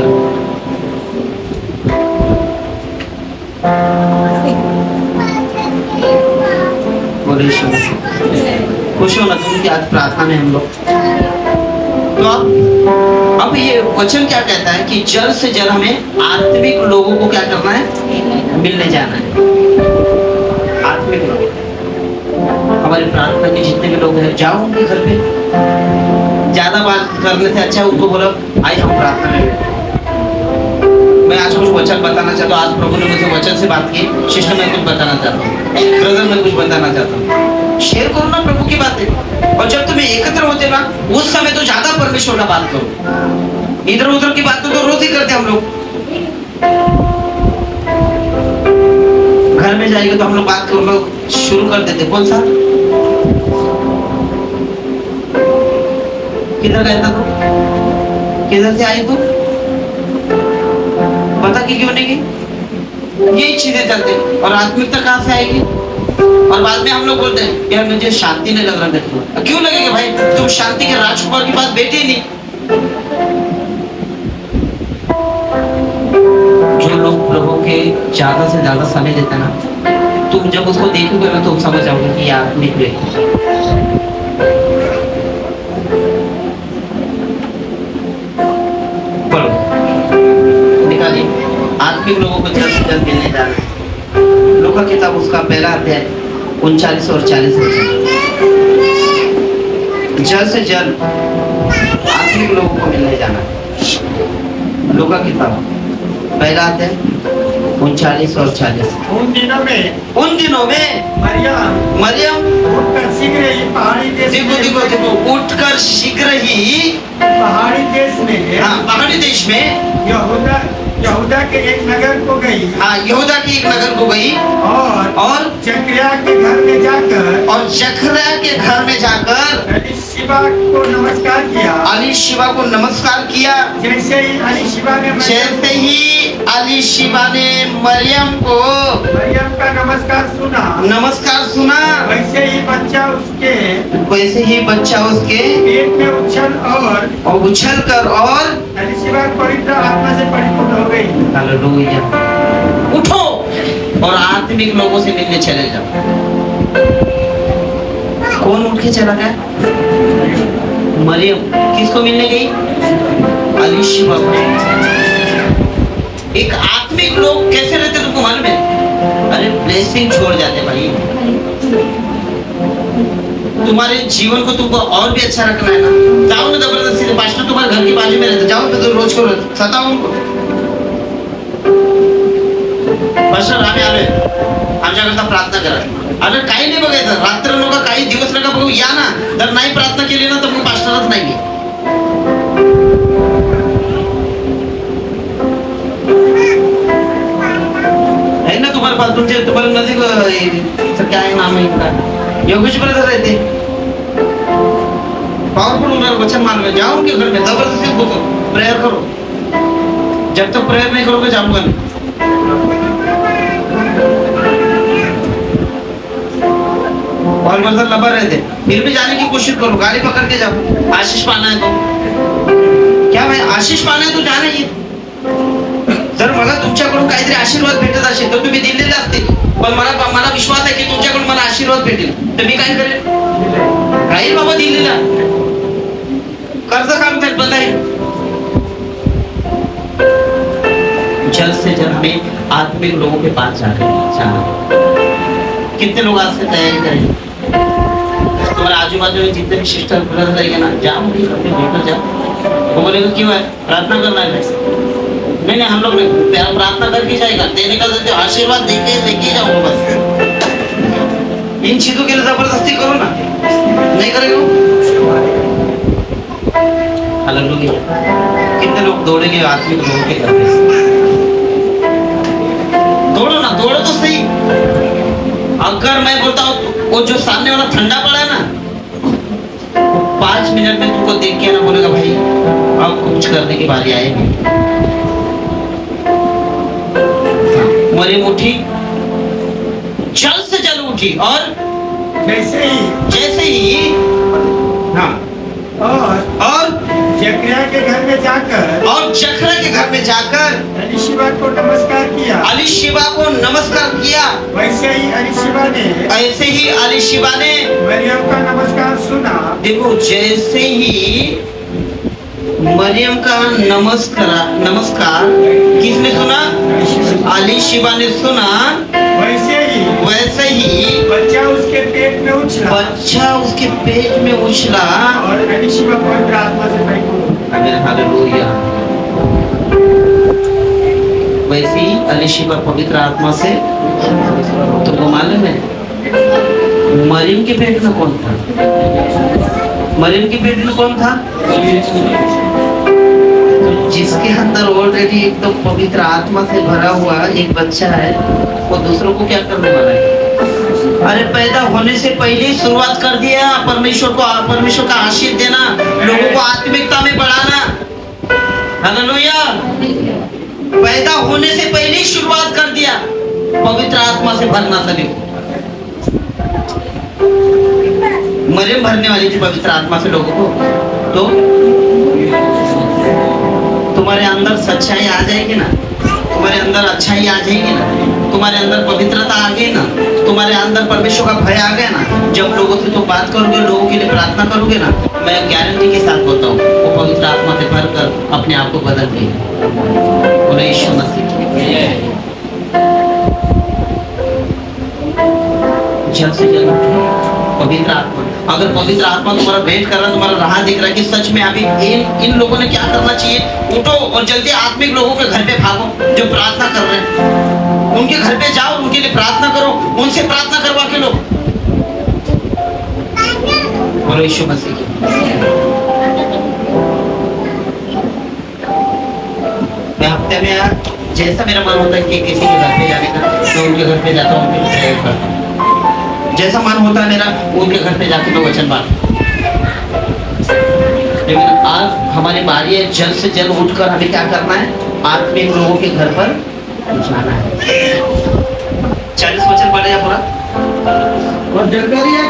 खुश हो ना तुम कि आज प्रार्थना में हम लोग। तो अब ये वचन क्या कहता है कि जल्द से जल्द हमें आत्मिक लोगों को क्या करना है? मिलने जाना है। आत्मिक लोग, हमारे प्रार्थना के जितने भी लोग हैं जाओ उनके घर पे। ज्यादा बात करने से अच्छा उनको बोलो आई हम प्रार्थना में। मैं आज कुछ वचन बताना चाहता हूँ। आज प्रभु ने मुझे वचन से बात की। सिस्टर मैं कुछ बताना चाहता हूँ, ब्रदर मैं कुछ बताना चाहता हूँ। शेयर करो ना प्रभु की बातें। और जब तुम्हें एकत्र होते ना उस समय तो ज्यादा परमेश्वर का बात करो। इधर उधर की बात तो रोज ही करते हम लोग। घर में जाएंगे तो हम लोग बात करना शुरू कर देते। कौन सा? किधर गया था तू? किधर से आई तू? पता कि क्यों नहीं गई? यही चीजें चलती हैं। और आत्मिकता कहाँ से आएगी? और बाद में हम लोग बोलते हैं यार मुझे शांति नहीं लग रहा मेरे को। क्यों लगेगा भाई? तुम शांति के राजकुमार के पास बैठे ही नहीं। जो लोग प्रभु के ज्यादा से ज्यादा समय देते हैं ना, तुम जब उसको देखोगे ना तुम समझ जाओगे कि ये आत्मिक व्यक्ति है। पढ़ो, निकालिए। आत्मिक लोगों को जल्द से जल्द मिलने जाना है। लूका किताब उसका पहला अध्याय 39 और 40 जल्द से जल्द आत्मिक लोगों को मिलने जाना है। लूका किताब पहला अध्याय 39 और 40। उन दिनों में मरियम उठकर शीघ्र ही पहाड़ी देश देखो उठकर शीघ्र ही पहाड़ी देश में पहाड़ी देश में यहूदा के एक नगर को गई। यहूदा के एक नगर को गई और जकरिया के घर में जाकर अलीशिबा को नमस्कार किया। जैसे ही अलीशिबा ने मरियम का नमस्कार सुना वैसे ही बच्चा उसके पेट में उछल कर और अलीशिबा पवित्र आत्मा से परिपूर्ण हो गई। हालेलुया। उठो और आत्मिक लोगों से मिलने चले जाओ। कौन उठ के चला गया? मरियम किसको मिलने गई? अलीशिबा को। एक आत्मिक लोग कैसे रहते तुमको मालूम है? अरे ब्लेसिंग छोड़ जाते भाई। तुम्हारे जीवन को तुमको और भी अच्छा रखना है ना, जाओ ना जबरदस्ती से। पास्टर तुम्हारे घर के बाजू में रहते, जाओ तो रोज को सताओ उनको। पास्टर आम्ही आमच्याकरता प्रार्थना करा। अरे काही नाही बघायचं, रात्र नका काही दिवस नका बघू, या ना। जर नाही प्रार्थना केली ना तर मग पास्टरच नाही मी। है ना तुम्हारे पास? तुम्हारे नजीक क्या है नाम है इनका? योगेश ब्रदर रहते, पावरफुल उन्होंने वचन मान में। जाओ उनके घर में जबरदस्ती बोलो, प्रेयर करो। जब तक प्रेयर नहीं करोगे जाऊंगा नहीं। और मतलब लबर रहते, फिर भी जाने की कोशिश करो, गाड़ी पकड़ के जाओ। आशीष पाना है तो क्या भाई, आशीष पाना है तो जाना ही। जर मला तुमच्याकडून काहीतरी आशीर्वाद भेटत असेल तर तुम्ही दिलेले असतील, पण मला विश्वास आहे की तुमच्याकडून मला आशीर्वाद भेटेल, तर मी काय करेन? राहील बाबा दिलेला। कर्ज काम तर बंद आहे। जल्द से जल्द में आत्मिक लोगों के पास जाना। कितने लोग आज से तैयारी करेंगे? तुम्हारे आजू बाजू में जितने भी सिस्टर ब्रदर रहेंगे ना, जाओ लेकर जाओ। वो बोलेगा क्यों है? प्रार्थना करना है। नहीं हम लोग प्रार्थना करके जाएगा, देने का तो आशीर्वाद लेके जाओ बस। इन चीजों के लिए जबरदस्ती करो ना, नहीं करेगा। हालेलुया। कितने लोग दौड़ेंगे आत्मिक लोगों के घर में? दौड़ो ना, दौड़ो तो सही। अगर मैं बोलता हूँ वो जो सामने वाला ठंडा पड़ा है ना, 5 मिनट में तुमको देख के ना बोलेगा भाई अब कुछ करने की बारी आएगी। मरियम उठी, जल्द से जल्द उठी और जैसे ही और जकरिया के घर में जाकर अलीशिबा को नमस्कार किया। वैसे ही अलीशिबा ने मरियम का नमस्कार सुना। देखो जैसे ही मरियम का नमस्कार किसने सुना? अलीशिबा ने सुना। वैसे ही बच्चा उसके पेट में उछला और अलीशिबा पवित्र आत्मा से परिपूर्ण। हालेलुया। वैसे ही अलीशिबा पवित्र आत्मा से। तुमको मालूम है मरियम के पेट में कौन था? मरियम के पेट में कौन था? जिसके अंदर ऑलरेडी एकदम पवित्र आत्मा से भरा हुआ एक बच्चा है, वो दूसरों को क्या करने वाला है? अरे पैदा होने से पहले ही शुरुआत कर दिया परमेश्वर का आशीष देना, लोगों को आत्मिकता में बढ़ाना। हालेलुया। पैदा होने से पहले ही शुरुआत कर दिया पवित्र आत्मा से भरना सभी को। मरियम भरने वाली थी पवित्र आत्मा से लोगों को। तो तुम्हारे अंदर सच्चाई आ जाएगी ना, तुम्हारे अंदर अच्छाई आ जाएगी ना, तुम्हारे अंदर पवित्रता आ गई ना, तुम्हारे अंदर परमेश्वर का भय आ गया ना। जब लोगों से तुम बात करोगे, लोगों के लिए प्रार्थना करोगे ना, मैं गारंटी के साथ बोलता हूँ वो पवित्र आत्मा से भर कर अपने आप को बदल देगा। बोलो यीशु मसीह की। जल्द से जल्द पवित्र आत्मा, अगर पवित्र आत्मा तुम्हारा वेट कर रहा है, तुम्हारा राह देख रहा है कि सच में अभी इन लोगों ने क्या करना चाहिए, उठो और जल्दी आत्मिक लोगों के घर पे भागो जो प्रार्थना कर रहे हैं। उनके घर पे जाओ, उनके लिए प्रार्थना करो, उनसे प्रार्थना करवा के लो। बोलो यीशु मसीह की। मैं हफ्ते में जैसा मेरा मन होता है कि किसी के घर पे जाने का, तो उनके घर पे जाता हूँ, उनके लिए प्रेयर करता हूँ। जैसा मन होता है मेरा, उनके घर पे जाके मैं वचन बांटता हूँ। लेकिन आज हमारी बारी है, जल्द से जल्द उठकर हमें क्या करना है, आत्मिक लोगों के घर पर जाना है। 40 वचन पढ़े या पूरा। और जकरिया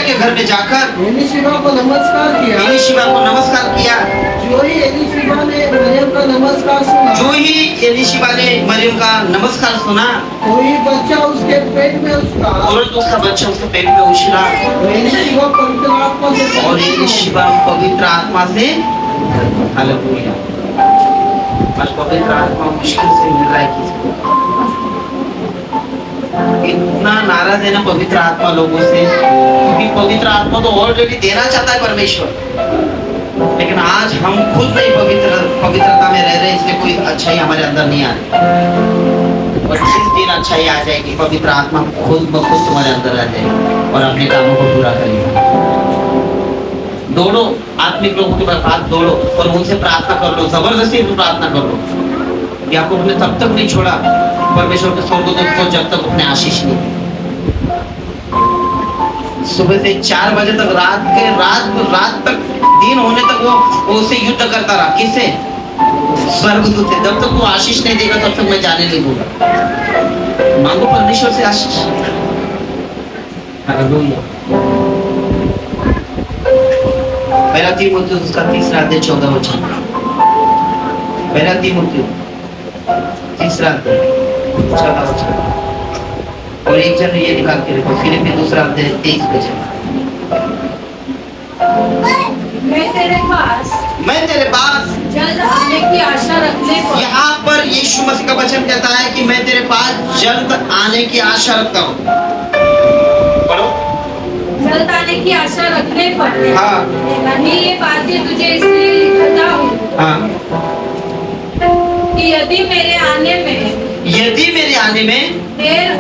के घर में जाकर एलीशिबा को नमस्कार किया। एलीशिबा को नमस्कार किया। जो ही एलीशिबा ने मरियम का नमस्कार सुना, जो ही एलीशिबा ने मरियम का नमस्कार सुना, वही बच्चा उसके पेट में उसका, तुरंत उसका बच्चा उसके पेट में उछला। एलीशिबा पवित्र आत्मा से, और एलीशिबा पवित्र आत्मा से, हालेलुया। आज पवित्र आत्मा मुश्किल से मिल रहा है किसको। इतना नाराज है ना पवित्र आत्मा लोगों से, क्योंकि पवित्र आत्मा तो ऑलरेडी देना चाहता है परमेश्वर, लेकिन आज हम खुद नहीं पवित्रता में रह रहे, इसलिए कोई अच्छाई हमारे अंदर नहीं आ रही। और जिस दिन अच्छाई आ जाएगी, पवित्र आत्मा खुद ब खुद तुम्हारे अंदर आ जाएगी और अपने कामों को पूरा करेगा। दौड़ो, आत्मिक लोगों के पास हाथ दौड़ो और उनसे प्रार्थना कर लो, जबरदस्ती प्रार्थना कर लो। याकूब ने तब तक नहीं छोड़ा परमेश्वर के स्वर्गदूत को जब तक अपने आशीष नहीं। सुबह से 4 बजे तक, रात तक, दिन होने तक वो उससे युद्ध करता रहा। किससे? स्वर्गदूत से। जब तक वो आशीष नहीं देगा तब तक मैं जाने नहीं दूंगा। मांगो परमेश्वर से आशीष। हालेलुया। पहला तीमुथियुस उसका 3 अध्याय 14 वचन। पहला तीमुथियुस 3 अध्याय 14 वचन। और एक जन ये निकाल के रखो, फिलिप्पी 2 अध्याय 23 वचन। मैं तेरे पास जल्द आने की आशा रखने पर। यहाँ पर यीशु मसीह का वचन कहता है कि मैं तेरे पास जल्द आने की आशा रखता हूँ। पढ़ो। जल्द आने की आशा रखने पर। हाँ। यानी ये बातें तुझे इसलिए लिखता हूँ। हाँ। कि यदि मेरे आने में देर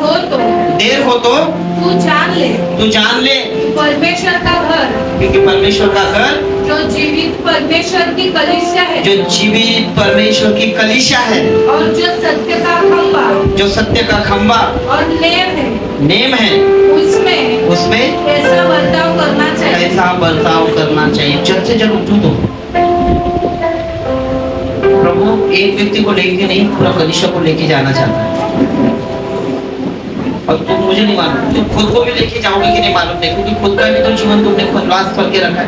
हो तो तू जान ले परमेश्वर का घर, क्योंकि परमेश्वर का घर जो जीवित परमेश्वर की कलीसिया है, और जो सत्य का खंबा और नेम है उसमें कैसा बर्ताव करना चाहिए। जल्द से जल्द उठो। तो प्रभु एक व्यक्ति को लेके नहीं, पूरा कलीसिया को लेके जाना चाहता है। और तुम, मुझे नहीं मालूम तुम खुद को भी लेके जाओगे कि नहीं मालूम नहीं, क्योंकि खुद का भी तो जीवन तुमने खल्वास करके रखा है।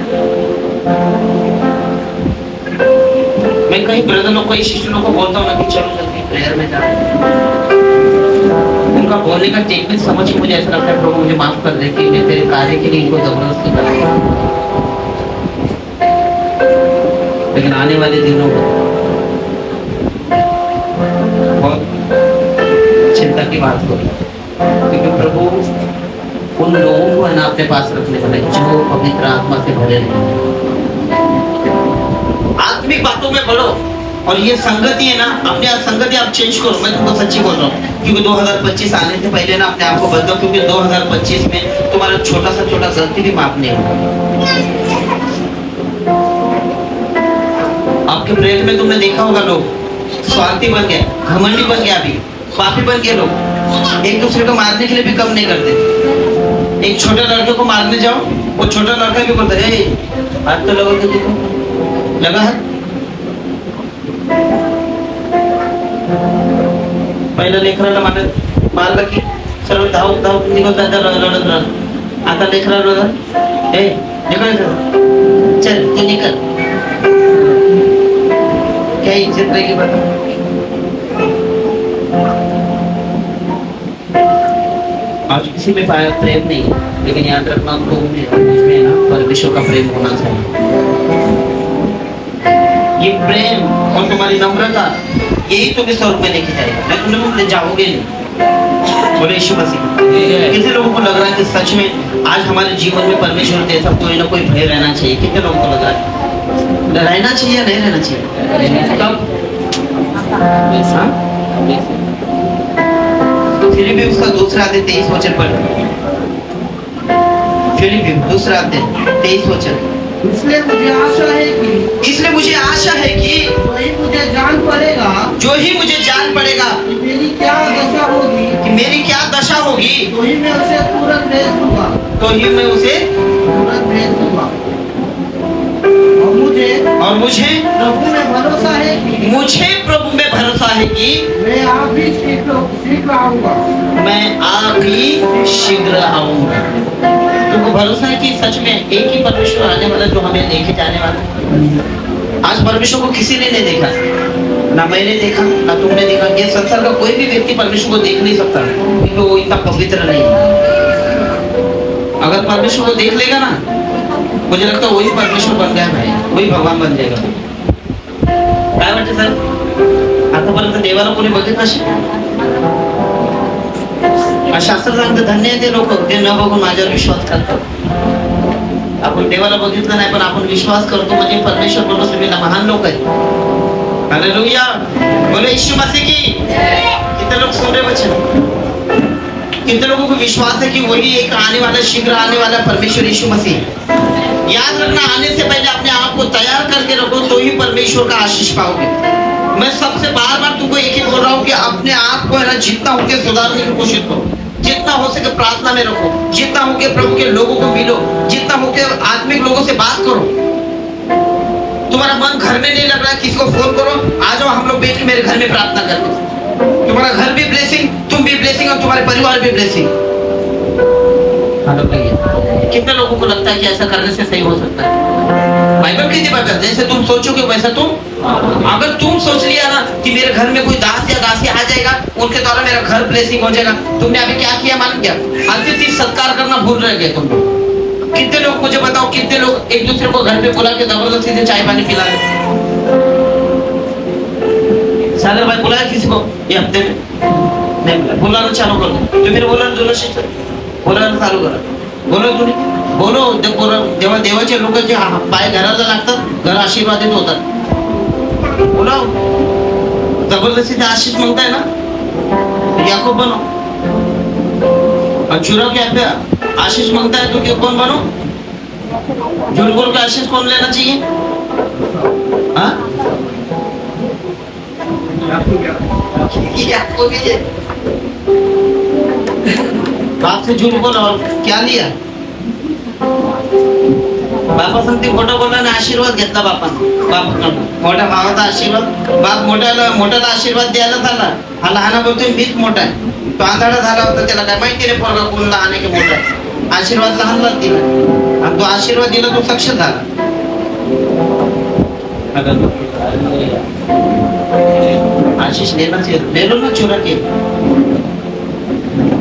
मैं कई ब्रदर लोग को, शिष्य लोग को बोलता हूँ ना कि चलो जल्दी प्रेयर में जाओ। उनका बोलने का टेक्निक समझ के मुझे ऐसा लगता है प्रभु मुझे माफ कर दे कि मैं तेरे कार्य के लिए इनको जबरदस्ती कर रहा हूँ। लेकिन आने वाले दिनों में बहुत चिंता की बात होगी, क्योंकि प्रभु उन लोगों को है ना अपने पास रखने वाला है जो पवित्र आत्मा से भरे रहे। आत्मिक बातों में बढ़ो। और ये संगति है ना, अपने संगति आप चेंज करो। मैं तुमको सच्ची बोल रहा हूँ, क्योंकि 2025 आने से पहले ना अपने आप को बदलो, क्योंकि 2025 में तुम्हारा छोटा सा छोटा गलती भी माफ नहीं होगा। आपके प्रेम में तुमने देखा होगा लोग स्वार्थी बन गए, घमंडी बन गया, अभी पापी बन गए लोग। एक दूसरे को मारने के लिए भी कम नहीं करते। एक छोटे लड़के को मारने जाओ, वो छोटा लड़का भी बोलता है आज तो लोगों को देखो लगा है। पहिलं लेकराला मारलं की सर्व धावत निघत रडत आता लेकराला ए निकल चल तू निकल क्या इज्जत रहेगी बता। आज किसी में पाया प्रेम नहीं है, लेकिन याद रखना हम लोगों में ना परमेश्वर का प्रेम होना चाहिए। ये प्रेम और तुम्हारी नम्रता यही तुम्हें स्वर्ग में लेके जाएगा, मैं तुम ले जाओगे नहीं। बोले यीशु मसीह। कितने लोगों को लग रहा है कि सच में आज हमारे जीवन में परमेश्वर जैसा कोई ना कोई भय रहना चाहिए? कितने लोगों को लग रहा है रहना चाहिए या नहीं रहना चाहिए? कब? फिलिपियों उसका दूसरा अध्याय 23 वचन पढ़। फिलिपियों दूसरा अध्याय 23 वचन। इसलिए मुझे आशा है कि वही मुझे जान पड़ेगा जो ही मुझे जान पड़ेगा कि मेरी क्या दशा होगी, कि मेरी क्या दशा होगी, तो ही मैं उसे तुरंत भेज दूंगा, तो ही मैं उसे तुरंत भेज दूंगा। और मुझे प्रभु में भरोसा है कि मुझे प्रभु में भरोसा है कि मैं आप ही शीघ्र आऊंगा। मैं आप ही शीघ्र आऊंगा। तुमको भरोसा है कि सच में एक ही परमेश्वर आने वाला जो हमें लेके जाने वाला। आज परमेश्वर को किसी ने नहीं देखा, ना मैंने देखा ना तुमने देखा। ये संसार का कोई भी व्यक्ति परमेश्वर को देख नहीं सकता क्योंकि वो इतना पवित्र नहीं है। अगर परमेश्वर को देख लेगा ना, मुझे लगता है वही परमेश्वर बन गया भाई, वही भगवान बन जाएगा। काय वाटतं सर? आतापर्यंत देवाला कोणी बघितलं असेल? शास्त्र सांगतं धन्य आहे ते लोक ते न बघून माझ्यावर विश्वास करतात। आपण देवाला बघितलं नाही पण आपण विश्वास करतो म्हणजे परमेश्वर बोलतो तुम्ही महान लोक आहेत। हालेलुया, बोलो यीशु मसीह की। कितने लोग सुन रहे बच्चे? कितने लोगों को विश्वास है कि वही एक आने वाला शीघ्र आने वाला परमेश्वर यीशु मसीह? याद रखना, आने से पहले अपने आप को तैयार करके रखो तो ही परमेश्वर का आशीष पाओगे। मैं सबसे बार बार तुमको एक ही बोल रहा हूँ कि अपने आप को है ना जितना हो के सुधारने की कोशिश करो, जितना हो सके प्रार्थना में रखो, जितना हो के प्रभु के लोगों को मिलो, जितना हो के आत्मिक लोगों से बात करो। तुम्हारा मन घर में नहीं लग रहा है, किसी को फोन करो, आ जाओ हम लोग बैठ के मेरे घर में प्रार्थना करते। तुम्हारा घर भी ब्लेसिंग, तुम भी ब्लेसिंग और तुम्हारे परिवार भी ब्लेसिंग। कितने लोगों को लगता है कि ऐसा करने से सही हो सकता है? बाइबल कहती है जैसे तुम सोचोगे वैसा तुम, अगर तुम सोच लिया ना कि मेरे घर में कोई दास या दासी आ जाएगा, उनके द्वारा मेरा घर ब्लेसिंग हो जाएगा, तुमने अभी क्या किया मालूम क्या? अतिथि सत्कार करना भूल रह गए तुम लोग। कितने लोग मुझे बताओ, कितने लोग एक दूसरे को घर पे बुला के जबरदस्ती से चाय पानी पिला रहे? सागर भाई बुलाया किसी को ये हफ्ते में? नहीं बुला। बुलाना चालू कर दो। तो मेरे बोला दोनों शिष्य बोलायला चालू करा। बोलो तुम्ही बोलो, जेव्हा देवाचे लोक जे पाय घराला लागतात घर आशीर्वादित होतात। बोलाव, जबरदस्ती ते आशीष मागताय ना, याकूब बनो और चुरा के आप आशीष मांगता है तो क्या कौन बनो? झूठ बोल के आशीष कौन लेना चाहिए? हाँ, बाप से झूठ बोला और क्या लिया? बापा सांगते खोटं बोलला आणि आशीर्वाद घेतला बापानं, बापाकडनं मोठ्या भावाचा आशीर्वाद। बाप मोठ्याला आशीर्वाद द्यायला झाला, हा लहाना बोलतोय मीच मोठा आहे। तो आंधळा झाला होता, त्याला काय माहिती नाही पोरगा कोण लहान आहे की मोठा आहे। आशीर्वाद लहानला दिला आणि तो आशीर्वाद दिला तो सक्षम झाला। आशीष लेना चाहिए, ले लो ना चुरा के।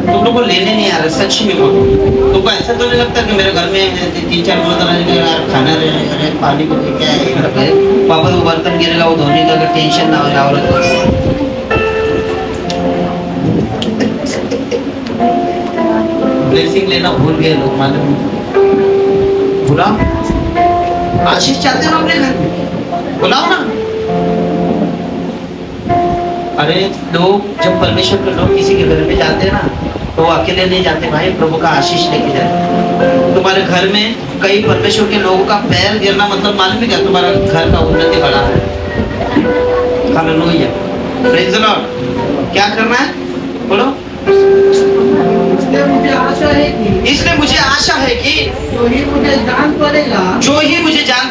तुम लोग को लेने नहीं आ रहा, सच में बोलो। तुमको ऐसा तो नहीं लगता कि मेरे घर में 3-4 यार खाना रहे पानी को क्या है, पापा वो बर्तन गिरेगा वो धोने का टेंशन ना हो रहा। ब्लेसिंग लेना भूल गए लोग, मालूम? बुलाओ, आशीष चाहते हो अपने घर में, बुलाओ ना। अरे लोग जब परमेश्वर के लोग किसी के घर में जाते हैं ना, तो वो अकेले नहीं जाते भाई, प्रभु का आशीष लेके जाते। तुम्हारे घर में कई परमेश्वर के लोगों का पैर गिरना मतलब मालूम है क्या? तुम्हारा घर का उन्नति बढ़ा है। Hallelujah, praise the Lord. क्या करना है बोलो? इसलिए मुझे आशा है कि जो ही मुझे जान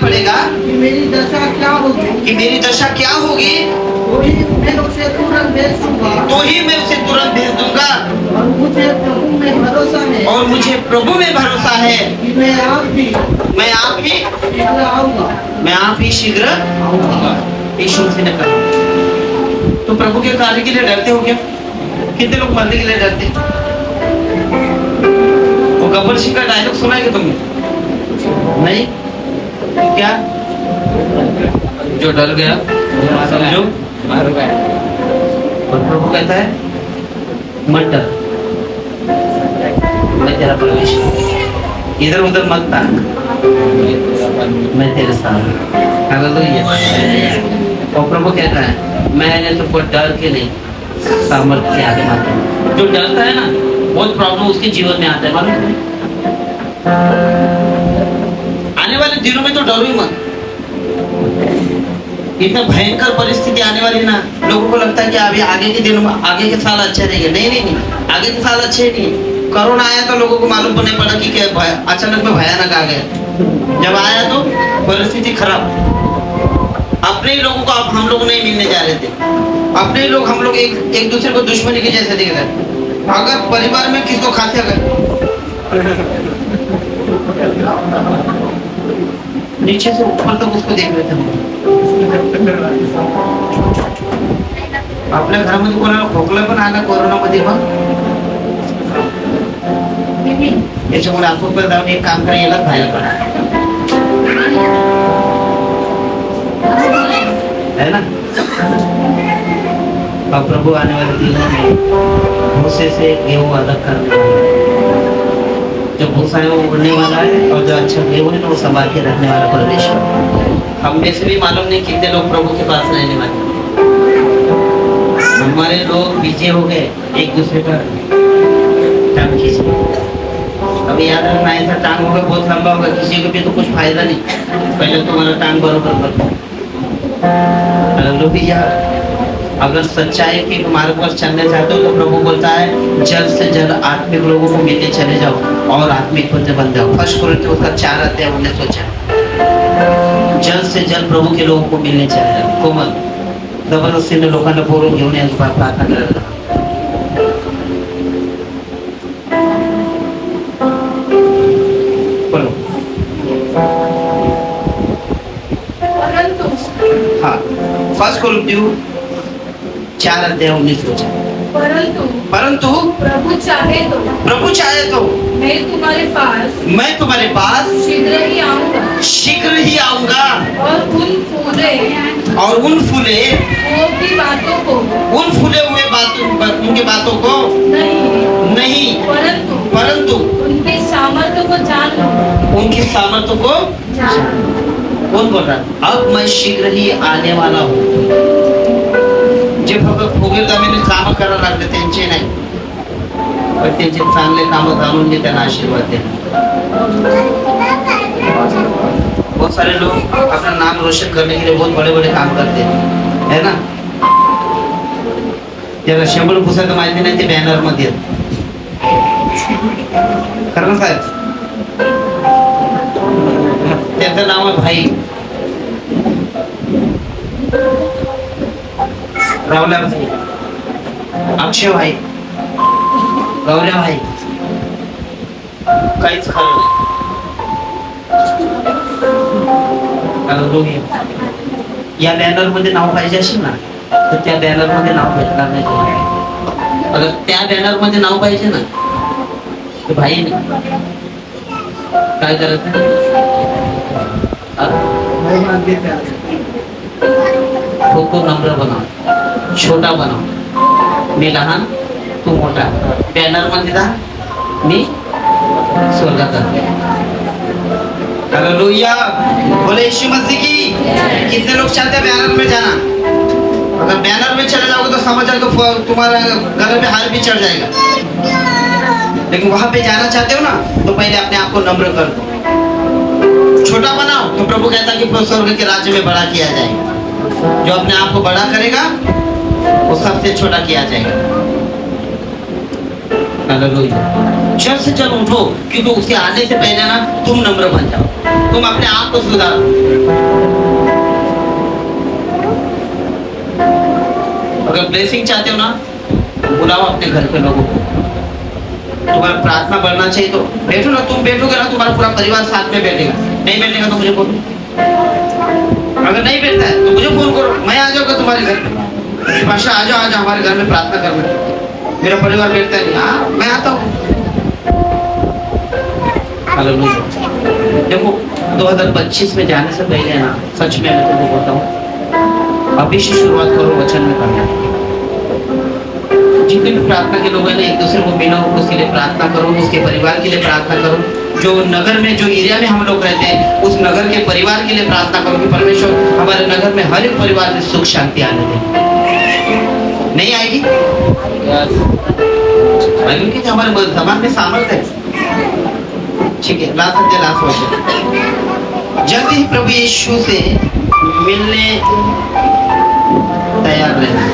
पड़ेगा कि मेरी दशा क्या होगी, तो ही मैं उसे तुरंत भेज दूंगा तो ही मैं उसे तुरंत भेज दूंगा। और मुझे प्रभु में भरोसा है और मुझे प्रभु में भरोसा है कि मैं आप ही शीघ्र आऊंगा शीघ्र आऊंगा। यीशु मसीह ने कहा। तो प्रभु के कार्य के लिए डरते हो क्या? कितने लोग मरने के लिए डरते? वो गब्बर सिंह का डायलॉग सुना है क्या तुमने? नहीं? क्या? जो डर गया समझो मर गया। और प्रभु कहता है मत डर, मैं तेरा परमेश्वर, इधर उधर मत ताक, मैं तेरे साथ हूं। हालेलुया। और प्रभु कहता है मैंने तुमको डर के नहीं सामर्थ्य के आगे मारता हूं। जो डरता है ना बहुत प्रॉब्लम उसके जीवन में आता है, मालूम है? आने वाले दिनों में तो डरो ही मत। इतना भयंकर परिस्थिति आने वाली ना, लोगों को लगता है कि अभी आगे के दिनों में आगे के साल अच्छे रहेंगे। नहीं, आगे के साल अच्छे नहीं। कोरोना आया तो लोगों को मालूम नहीं पड़ा कि क्या अचानक में भयानक आ गया। जब आया तो परिस्थिति खराब। अपने ही लोगों को अब हम लोग नहीं मिलने जा रहे थे। अपने ही लोग हम लोग एक दूसरे को दुश्मनी के जैसे दिख रहे। अगर परिवार में किसको खाते अगर नीचे से ऊपर तक उसको देख रहे थे हम। आपल्या घरामध्ये कोणाला खोकला पण आला कोरोनामध्ये मग याच्यामुळे आपण पण जाऊन एक काम करायला बाहेर पडा है ना। अब प्रभु आने वाले दिनों में भूसे से गेहूं अलग करने वाला है। जो भूसा है वो उड़ने वाला है और जो अच्छा गेहूं है वो संभाल के रखने वाला परमेश्वर। हम में से भी मालूम नहीं कितने लोग प्रभु के पास रहने वाले। हमारे लोग बिजी हो गए एक दूसरे पर टांग खींचे। अभी याद रखना ऐसा टांग होगा बहुत लंबा होगा, किसी को भी तो कुछ फायदा नहीं। पहले तुम्हारा टांग बरोबर कर। अगर सच्चाई के मार्ग पर चलने चाहते हो तो प्रभु बोलता है जल्द से जल्द आत्मिक लोगों को मिलने चले जाओ और आत्मिक बंदे बन जाओ। फर्स्ट कोरिन्थियों का 4 हमने सोचा जल्द से जल्द प्रभु के लोगों को मिलने चले जाओ। कोमल जबरदस्तीने लोकांना बोलून घेऊन यायचं प्रार्थना करायला। बोलो परंतु हाँ। फर्स्ट कोरिन्थियों 4:19 परंतु प्रभु चाहे तो मैं तुम्हारे पास शीघ्र ही आऊंगा और उन फूले हुए उनके बातों को नहीं परंतु उनके सामर्थ्य को जान कौन बोल रहा है? अब मैं शीघ्र ही आने वाला हूँ। जे फक्त फुगीरदामीने काम करायला लागले त्यांचे नाही, पण त्यांचे चांगले काम जाणून घे, त्यांना आशीर्वाद दे। बहुत सारे लोग अपना नाम रोशन करने के लिए बहुत बड़े बड़े काम करते हैं, है ना। ज्याला 100 पुस्तकं माहिती नाही ते बॅनर मध्ये कारण साहेब त्याचं नाव आहे भाई रावला भाई, अक्षय भाई, गौऱ्या भाई, काहीच खरं नाही। या बॅनर मध्ये नाव पाहिजे असेल ना तर त्या बॅनर मध्ये नाव भेटणार नाही तुम्हाला। अगर त्या बॅनर मध्ये नाव पाहिजे ना तर भाई काय करायचं? खुद को नम्र बनाओ, छोटा बनाओ, मी लहान तू मोठा। बॅनर मध्ये जा मी स्वर्गात जातो। हालेलुया, बोले यीशु मसीह की। कितने लोग चाहते हैं बैनर में जाना? अगर बैनर में चले जाओगे तो समझ जाओगे तुम्हारा गले में हार भी चढ़ जाएगा। लेकिन वहां पे जाना चाहते हो ना तो पहले अपने आप को नम्र कर दो, छोटा बनाओ तो प्रभु कहता कि स्वर्ग के राज्य में बड़ा किया जाएगा। जो अपने आप को बड़ा करेगा वो सबसे छोटा किया जाएगा। हालेलुया। जल्द से जल्द उठो क्योंकि उसके आने से पहले ना तुम नम्र बन जाओ, तुम अपने आप को सुधारो। ब्लेसिंग चाहते हो ना, बुलाओ अपने घर के लोगों को। तुम्हारा प्रार्थना बढ़ना चाहिए तो बैठो ना, तुम बैठोगे ना तुम्हारा पूरा परिवार साथ में बैठेगा। नहीं बैठेगा तो मुझे बोलो, अगर नहीं बैठता है तो मुझे फोन करो, मैं आ जाऊंगा तुम्हारे घर पे। भाषा आ जाओ हमारे घर में प्रार्थना करना, मेरा परिवार बैठता नहीं, हाँ मैं आता हूँ। देखो 2025 में जाने से पहले ना, सच में मैं तुमको बोलता हूँ, अभी से शुरुआत करो वचन में करना। जितने भी प्रार्थना के लोग हैं ना, एक दूसरे को मिलो, उसके लिए प्रार्थना करो, उसके परिवार के लिए प्रार्थना करो। जो नगर में, जो एरिया में हम लोग रहते हैं, उस नगर के परिवार के लिए प्रार्थना करो कि परमेश्वर हमारे नगर में हर एक परिवार में सुख शांति आने दे। नहीं आएगी? क्योंकि हमारे जबान में सामर्थ्य है। ठीक है, लास्ट वचन। जल्द ही प्रभु यीशु से मिलने तैयार रहना।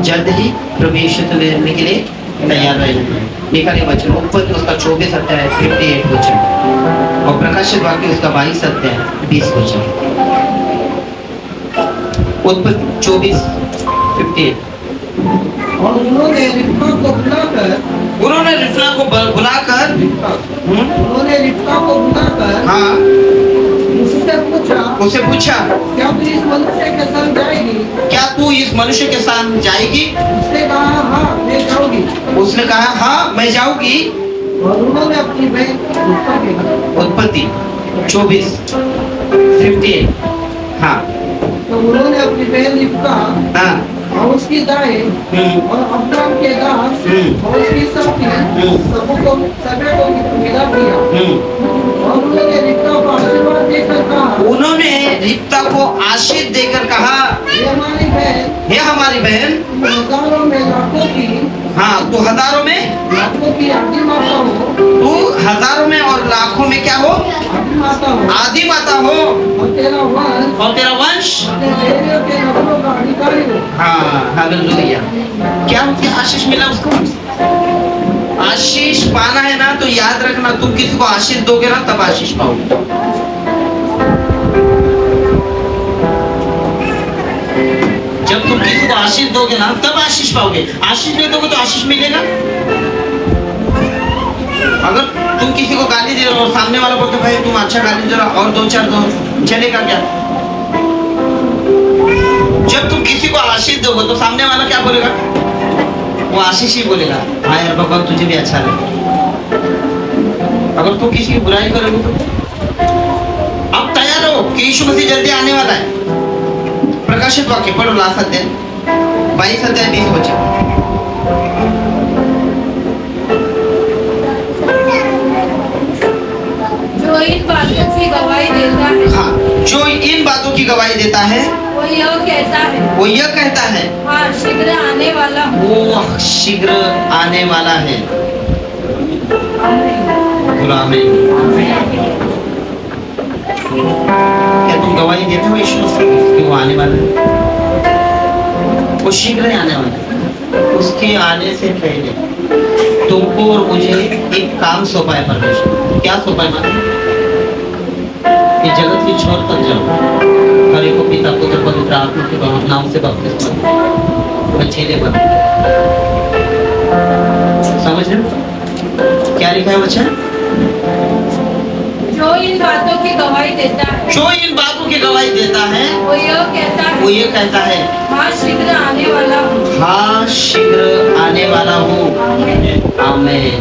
जल्द ही प्रभु यीशु से मिलने के लिए तैयार रहना। निकाले वचन ऊपर उसका 24 अध्याय 58 वचन, और प्रकाशित वाक्य उसका 22 अध्याय 20 वचन। ऊपर 24:58। और उन्होंने रिबका को बुलाकर उन्होंने रिबका को बुलाकर उन्होंने रिबका को बुलाकर हाँ उससे पूछा क्या तू इस मनुष्य के संग जाएगी? क्या तू इस मनुष्य के साथ जाएगी? उसने कहा हाँ मैं जाऊंगी। उसने कहा हाँ मैं जाऊंगी। और उन्होंने अपनी बहन रिबका के घर। उत्पत्ति 24:58। हाँ तो उन्होंने अपनी बहन रिबका हाँ और उसकी दाएं और अब्राहम के दास और उसकी सखी सबको मिला दिया। और उन्होंने रिबका को आशीर्वाद देकर कहा, उन्होंने रिबका को आशीष देकर कहा, ये हमारी बहन, हे हमारी बहन, हजारों में लाखों की, हाँ तू हजारों में लाखों की आदि माता हो, तू हजारों में और लाखों में क्या हो? आदि माता हो, आदि माता हो, और तेरा वंश के नगरों का अधिकारी हो। हाँ हालेलुया। क्या उनके आशीष मिला उसको? आशीष पाना है ना तो याद रखना, तुम किसी को आशीष दोगे ना तब आशीष पाओगे। जब तुम किसी को आशीष दोगे ना तब आशीष पाओगे। आशीष नहीं दोगे तो आशीष मिलेगा? अगर तुम किसी को गाली दे रहे हो और सामने वाला बोलते भाई तुम अच्छा गाली दे रहे हो और 2-4 दो, चलेगा क्या? जब तुम किसी को आशीष दोगे तो सामने वाला क्या बोलेगा? वो आशीष ही बोलेगा, हाँ यार भगवान तुझे भी अच्छा लगे। अगर तुम किसी की बुराई करोगे तो अब तैयार हो कि यीशु मसीह जल्दी आने वाला है। प्रकाशित वाक्य पढ़ो, लास्ट अध्याय 22 अध्याय 20 वचन। जो इन बातों की गवाही देता है, हाँ जो इन बातों की गवाही देता है वो यह कहता है, हाँ शीघ्र आने वाला हूँ। वो शीघ्र आने वाला है। बोलो आमीन। क्या तुम गवाही देते हो यीशु मसीह की कि वो आने वाला है? वो शीघ्र ही आने वाला है। उसके आने से पहले तुमको और मुझे एक काम सौंपा है परमेश्वर। क्या सौंपा है? मालूम? कि जगत की छोर पर जाओ, हर एक को पिता पुत्र पवित्र आत्मा के नाम से बपतिस्मा दो, चेले बनो। समझ रहे हो क्या लिखा है वचन? जो इन बातों की गवाही देता है, जो इन बातों की गवाही देता है वो ये कहता है, हाँ शीघ्र आने वाला हूँ। हाँ शीघ्र आने वाला हूँ। आमीन।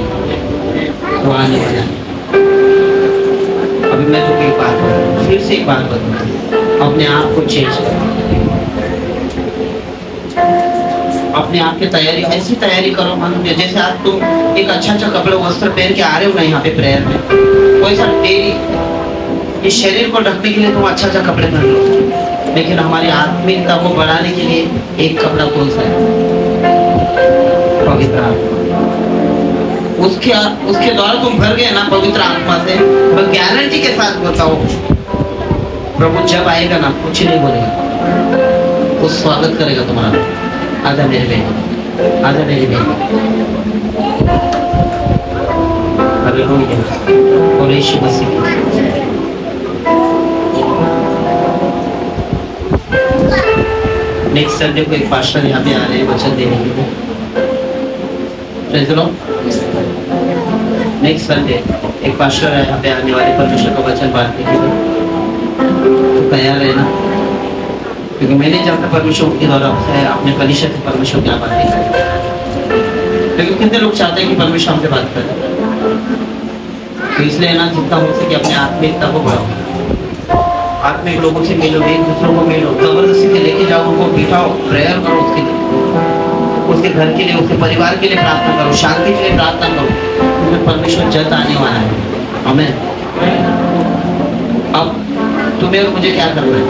तो आने वाला है। अभी मैं तो एक बात बताऊं, फिर से एक बात बताऊं, अपने आप को चेंज करो। अपने आप की तैयारी ऐसी तैयारी करो मानो जैसे आज तुम एक अच्छा कपड़े वस्त्र पहन के आ रहे हो ना यहाँ पे प्रेयर में, कोई सा डेली इस शरीर को ढकने के लिए तुम अच्छा कपड़े पहन लो, लेकिन हमारी आत्मिकता को बढ़ाने के लिए एक कपड़ा कौन सा है? पवित्र आत्मा। उसके द्वारा तुम भर गए ना पवित्र आत्मा से। मैं गारंटी के साथ बताओ, प्रभु जब आएगा ना कुछ नहीं बोलेगा, वो स्वागत करेगा तुम्हारा। आजा मेरे बेटे, आजा मेरी बेटी। हालेलुया। और यीशु मसीह नेक्स्ट संडे को एक पास्टर यहाँ पे आ रहे हैं वचन देने के लिए। Praise the Lord। Next Sunday एक पास्टर यहाँ पे आने वाले परमेश्वर का वचन बांटने के लिए, तो तैयार रहना, क्योंकि मैंने जब तक परमेश्वर के द्वारा अपने कलीसिया से परमेश्वर क्या बात नहीं करी, लेकिन कितने लोग चाहते हैं कि परमेश्वर हमसे बात करे। तो इसलिए ना जितना हो सके अपने आत्मिकता को बढ़ाओ, आत्मिक लोगों से मिलो, एक दूसरों को मिलो, जबरदस्ती से लेके जाओ, उनको बिठाओ, प्रेयर करो उसके लिए, उसके घर के लिए, उसके परिवार के लिए प्रार्थना करो, शांति के लिए प्रार्थना करो, क्योंकि परमेश्वर जल्द आने वाला है। आमीन। अब तुम्हें और मुझे क्या करना है?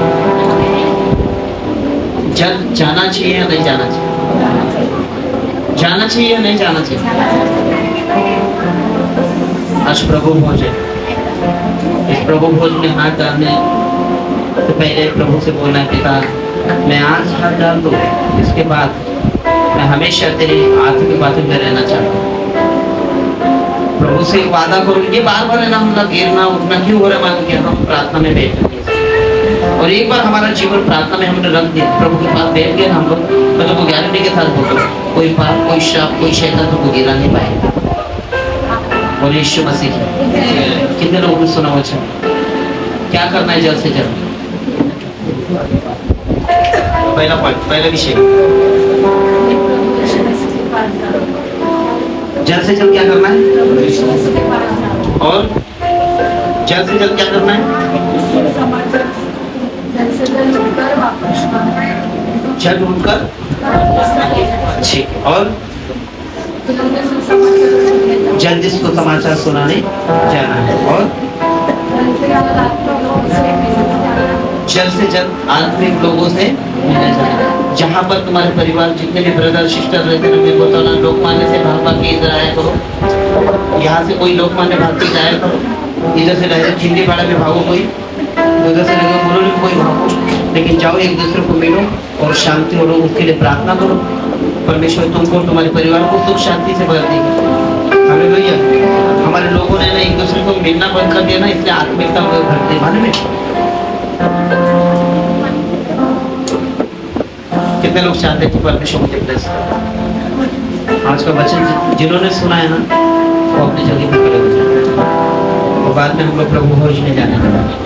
जल्द जाना चाहिए या नहीं जाना चाहिए? जाना चाहिए या नहीं जाना चाहिए? आज प्रभु भोज है, इस प्रभु भोज में हाथ डालने तो पहले प्रभु से बोलना है, पिता मैं आज हाथ डाल दूं, इसके बाद मैं हमेशा तेरी आत्मिक बातों में रहना चाहता हूँ। प्रभु से वादा करो, ये बार बार है ना, हम लोग गिरना उठना क्यों हो रहा है? मान के हम प्रार्थना में बैठे और एक बार हमारा जीवन प्रार्थना में हमने रख दिया, प्रभु के पास बैठ गए हम लोग, मतलब वो गारंटी के साथ बोलो, कोई पाप, कोई श्राप, कोई शैतान तुमको गिरा नहीं पाएगा। और यीशु मसीह कितने लोगों ने सुना वचन? क्या करना है जल्द से जल्द? पहला पॉइंट, पहला विषय, जल्द से जल्द क्या करना है? और जल्द से जल्द क्या करना है? जल्द उठकर, ठीक, और जल्द इसको समाचार सुनाने जाना है, और जल्द से जल्द आत्मिक लोगों से मिलने जाना है। जहाँ पर तुम्हारे परिवार जितने भी ब्रदर सिस्टर रहते हैं, मेरे को तो ना लोकमान्य से भाग भाग के इधर आया करो, यहाँ से कोई लोकमान्य भाग के जाया करो, इधर से डायरेक्ट हिंदी पाड़ा में भागो, कोई उधर से लगा बोलो नहीं, कोई भागो, लेकिन जाओ एक दूसरे को मिलो और शांति हो, उसके लिए प्रार्थना करो। परमेश्वर तुमको तुम्हारे परिवार को सुख शांति से भर देगा। हालेलुया। हमारे लोगों ने ना एक दूसरे को मिलना बंद कर दिया ना, इसलिए आत्मिकता घटती, मालूम है? कितने लोग चाहते हैं कि परमेश्वर मुझे ब्लेस करे। आज का वचन जिन्होंने सुना है ना, वो अपनी जगह पर खड़े हो जाए, और बाद में हम लोग प्रभु भोज में जाने लगे।